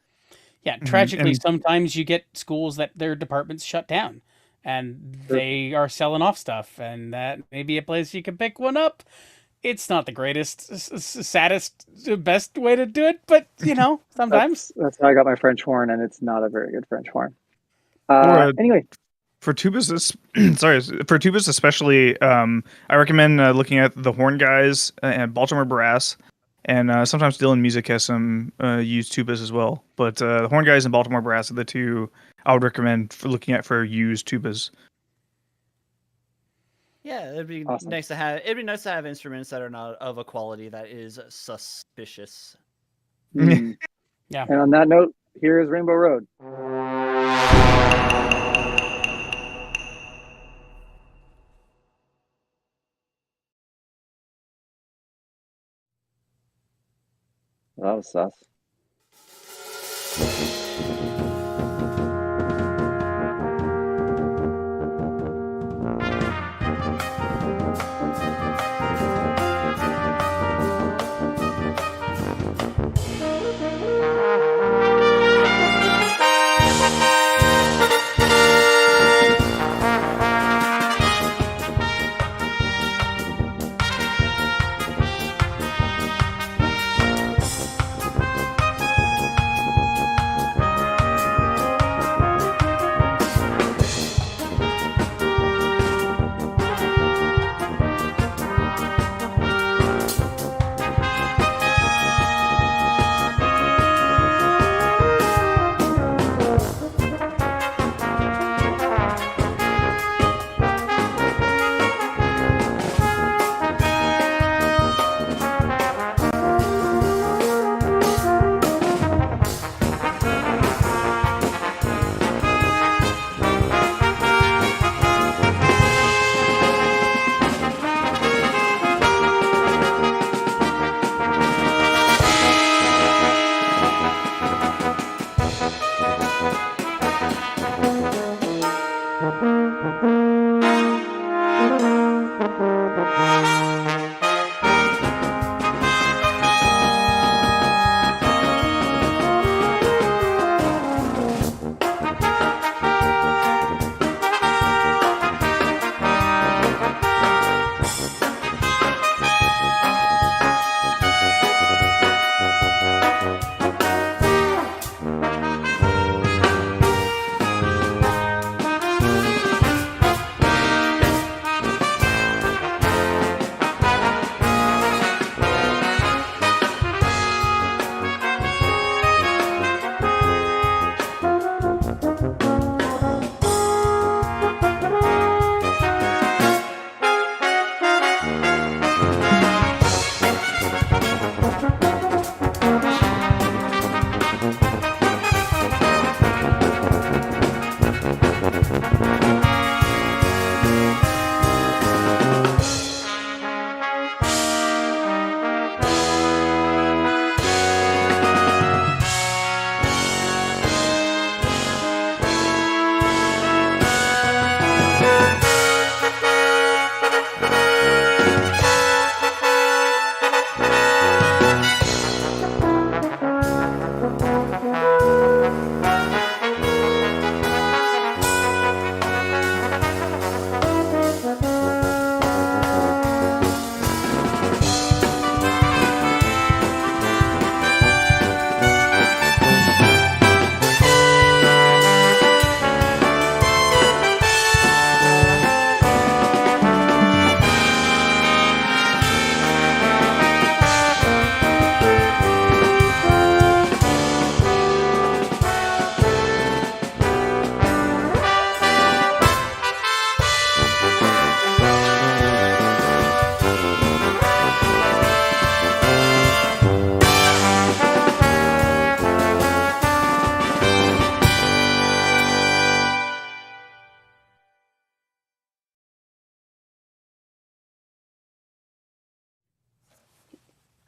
Yeah, tragically, sometimes you get schools that their departments shut down, and they are selling off stuff, and that may be a place you can pick one up. It's not the greatest, saddest, best way to do it, but, sometimes. That's how I got my French horn, and it's not a very good French horn. Anyway. For tubas, for tubas especially, I recommend looking at the Horn Guys and Baltimore Brass, and sometimes DannyMusic has some used tubas as well. But the Horn Guys and Baltimore Brass are the two I would recommend for looking at for used tubas. Yeah, it'd be nice to have. It'd be nice to have instruments that are not of a quality that is suspicious. Yeah. And on that note, here is Rainbow Road. That was sus.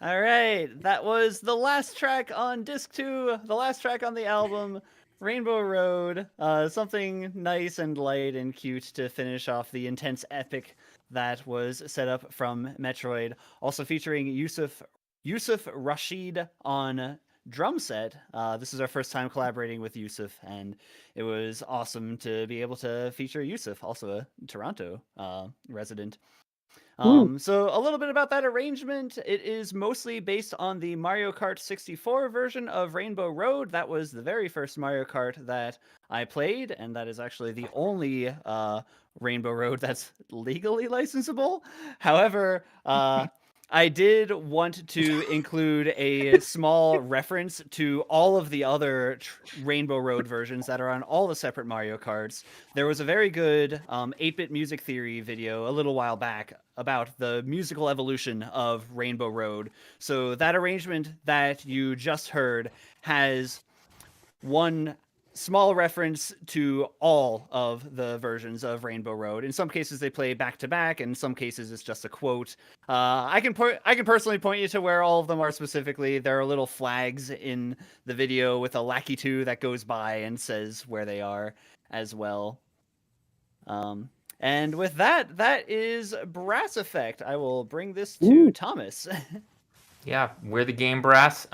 All right, that was the last track on disc 2, the last track on the album, Rainbow Road. Something nice and light and cute to finish off the intense epic that was set up from Metroid. Also featuring Yusuf Rashid on drum set. This is our first time collaborating with Yusuf, and it was awesome to be able to feature Yusuf, also a Toronto resident. So a little bit about that arrangement. It is mostly based on the Mario Kart 64 version of Rainbow Road. That was the very first Mario Kart that I played, and that is actually the only Rainbow Road that's legally licensable. However, I did want to include a small reference to all of the other Rainbow Road versions that are on all the separate Mario Karts. There was a very good 8-bit music theory video a little while back about the musical evolution of Rainbow Road. So that arrangement that you just heard has one small reference to all of the versions of Rainbow Road. In some cases, they play back to back. In some cases, it's just a quote. I can personally point you to where all of them are specifically. There are little flags in the video with a Lackey 2 that goes by and says where they are as well. And with that, that is Brass Effect. I will bring this to Thomas. Yeah, we're the Game Brass.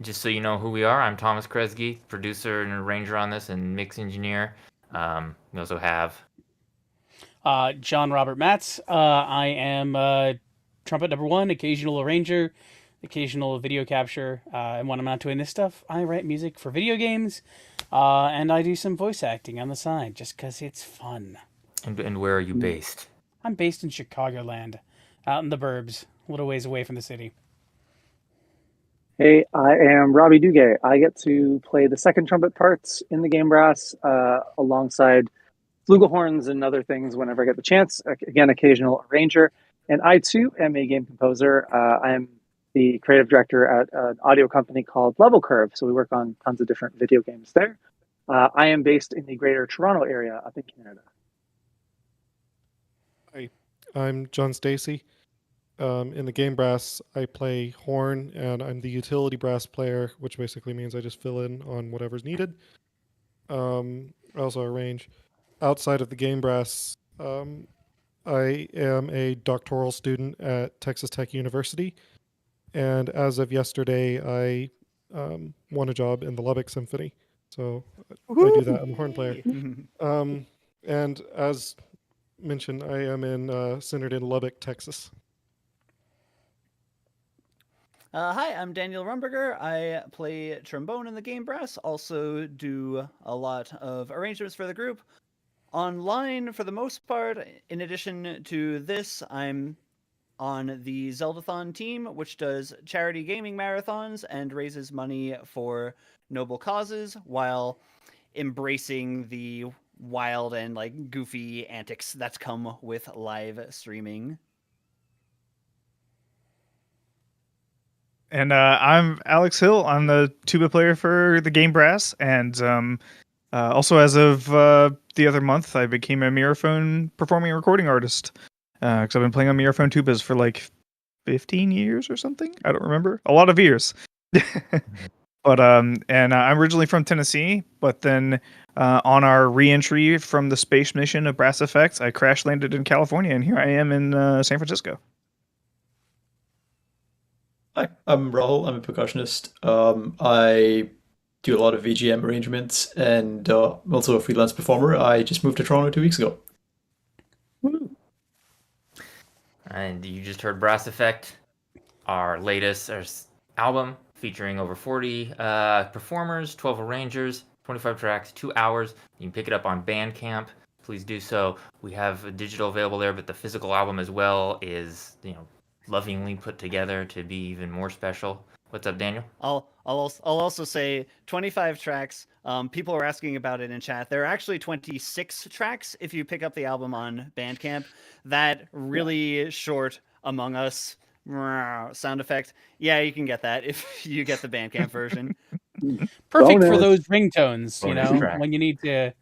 Just so you know who we are, I'm Thomas Kresge, producer and arranger on this and mix engineer. We also have John Robert Matz. I am trumpet number 1, occasional arranger, occasional video capture. And when I'm not doing this stuff, I write music for video games, and I do some voice acting on the side just because it's fun. And where are you based? I'm based in Chicagoland, out in the burbs, a little ways away from the city. Hey, I am Robby Duguay. I get to play the second trumpet parts in the Game Brass alongside flugelhorns and other things whenever I get the chance. Again, occasional arranger. And I, too, am a game composer. I am the creative director at an audio company called Level Curve. So we work on tons of different video games there. I am based in the greater Toronto area up in Canada. Hi, I'm JohnStacy. In the Game Brass, I play horn, and I'm the utility brass player, which basically means I just fill in on whatever's needed. I also arrange. Outside of the Game Brass, I am a doctoral student at Texas Tech University, and as of yesterday, I won a job in the Lubbock Symphony. So I do that. I'm a horn player. And as mentioned, I am centered in Lubbock, Texas. Hi, I'm Daniel Romberger. I play trombone in the Game Brass, also do a lot of arrangements for the group. Online, for the most part, in addition to this, I'm on the Zeldathon team, which does charity gaming marathons and raises money for noble causes while embracing the wild and goofy antics that come with live streaming. And I'm Alex Hill. I'm the tuba player for the Game Brass, and also as of the other month, I became a Miraphone performing and recording artist. Because I've been playing on Miraphone tubas for 15 years or something. I don't remember. A lot of years. But I'm originally from Tennessee, but then on our re-entry from the space mission of Brass Effect, I crash landed in California, and here I am in San Francisco. Hi, I'm Rahul. I'm a percussionist. I do a lot of VGM arrangements and also a freelance performer. I just moved to Toronto 2 weeks ago. Woo. And you just heard Brass Effect, our latest album featuring over 40 performers, 12 arrangers, 25 tracks, 2 hours. You can pick it up on Bandcamp. Please do so. We have a digital available there, but the physical album as well is, lovingly put together to be even more special. What's up, Daniel? I'll also say 25 tracks. People are asking about it in chat. There are actually 26 tracks if you pick up the album on Bandcamp. That really short Among Us sound effect. Yeah, you can get that if you get the Bandcamp version. Perfect for those ringtones, track. when you need to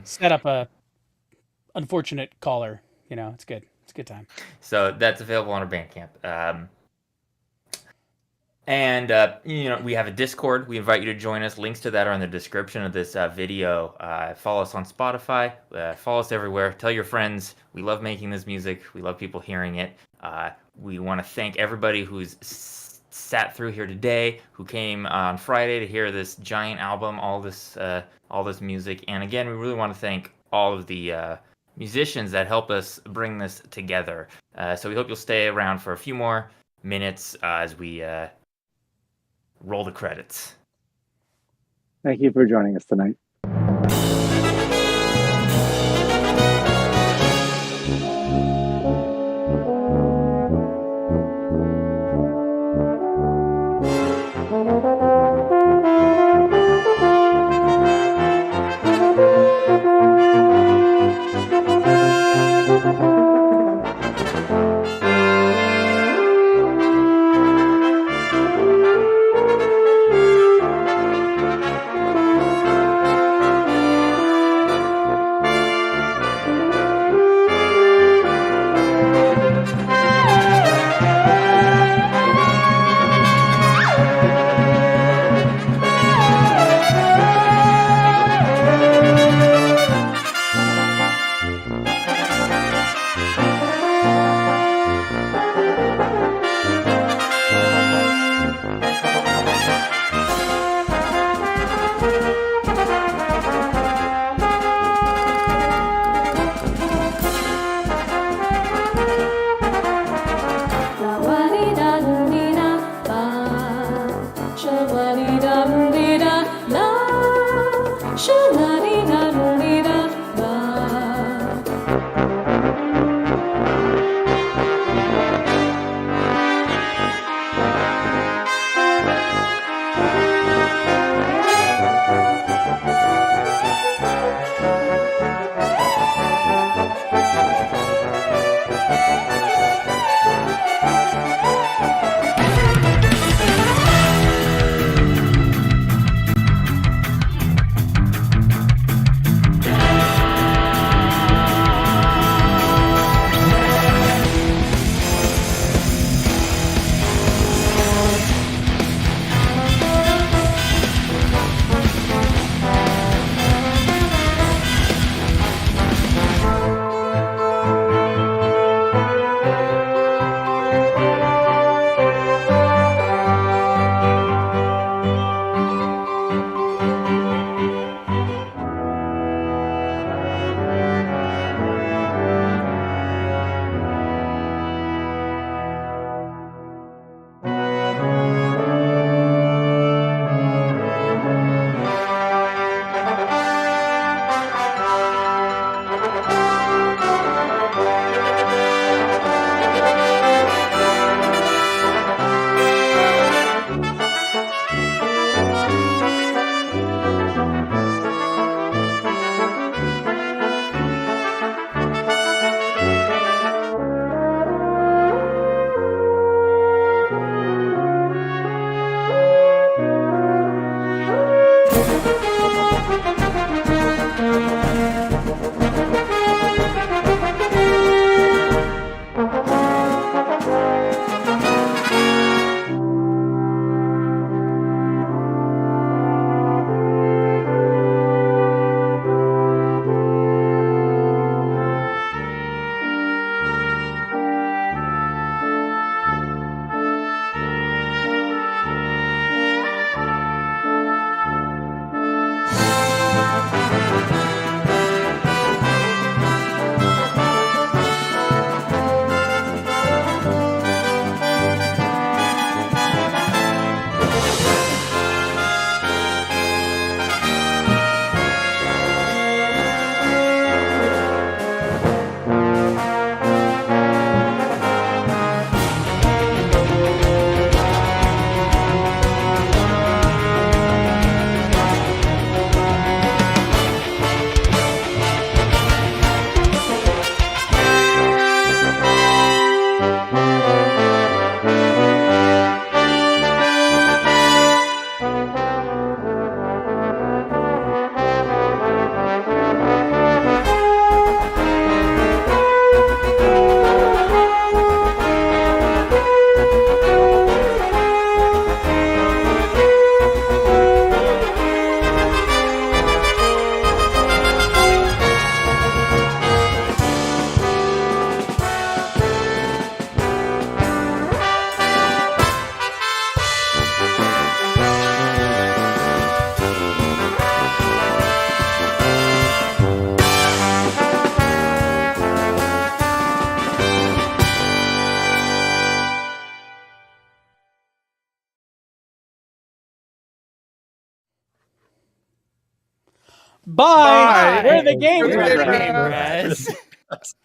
set up a unfortunate caller. It's good. It's a good time. So that's available on our Bandcamp. And we have a Discord. We invite you to join us. Links to that are in the description of this video. Follow us on Spotify. Follow us everywhere. Tell your friends. We love making this music. We love people hearing it. We want to thank everybody who's sat through here today, who came on Friday to hear this giant album, all this music. And again, we really want to thank all of the musicians that help us bring this together. So we hope you'll stay around for a few more minutes as we roll the credits. Thank you for joining us tonight. Bye. Bye. We're the game We're the Brass. Game Brass.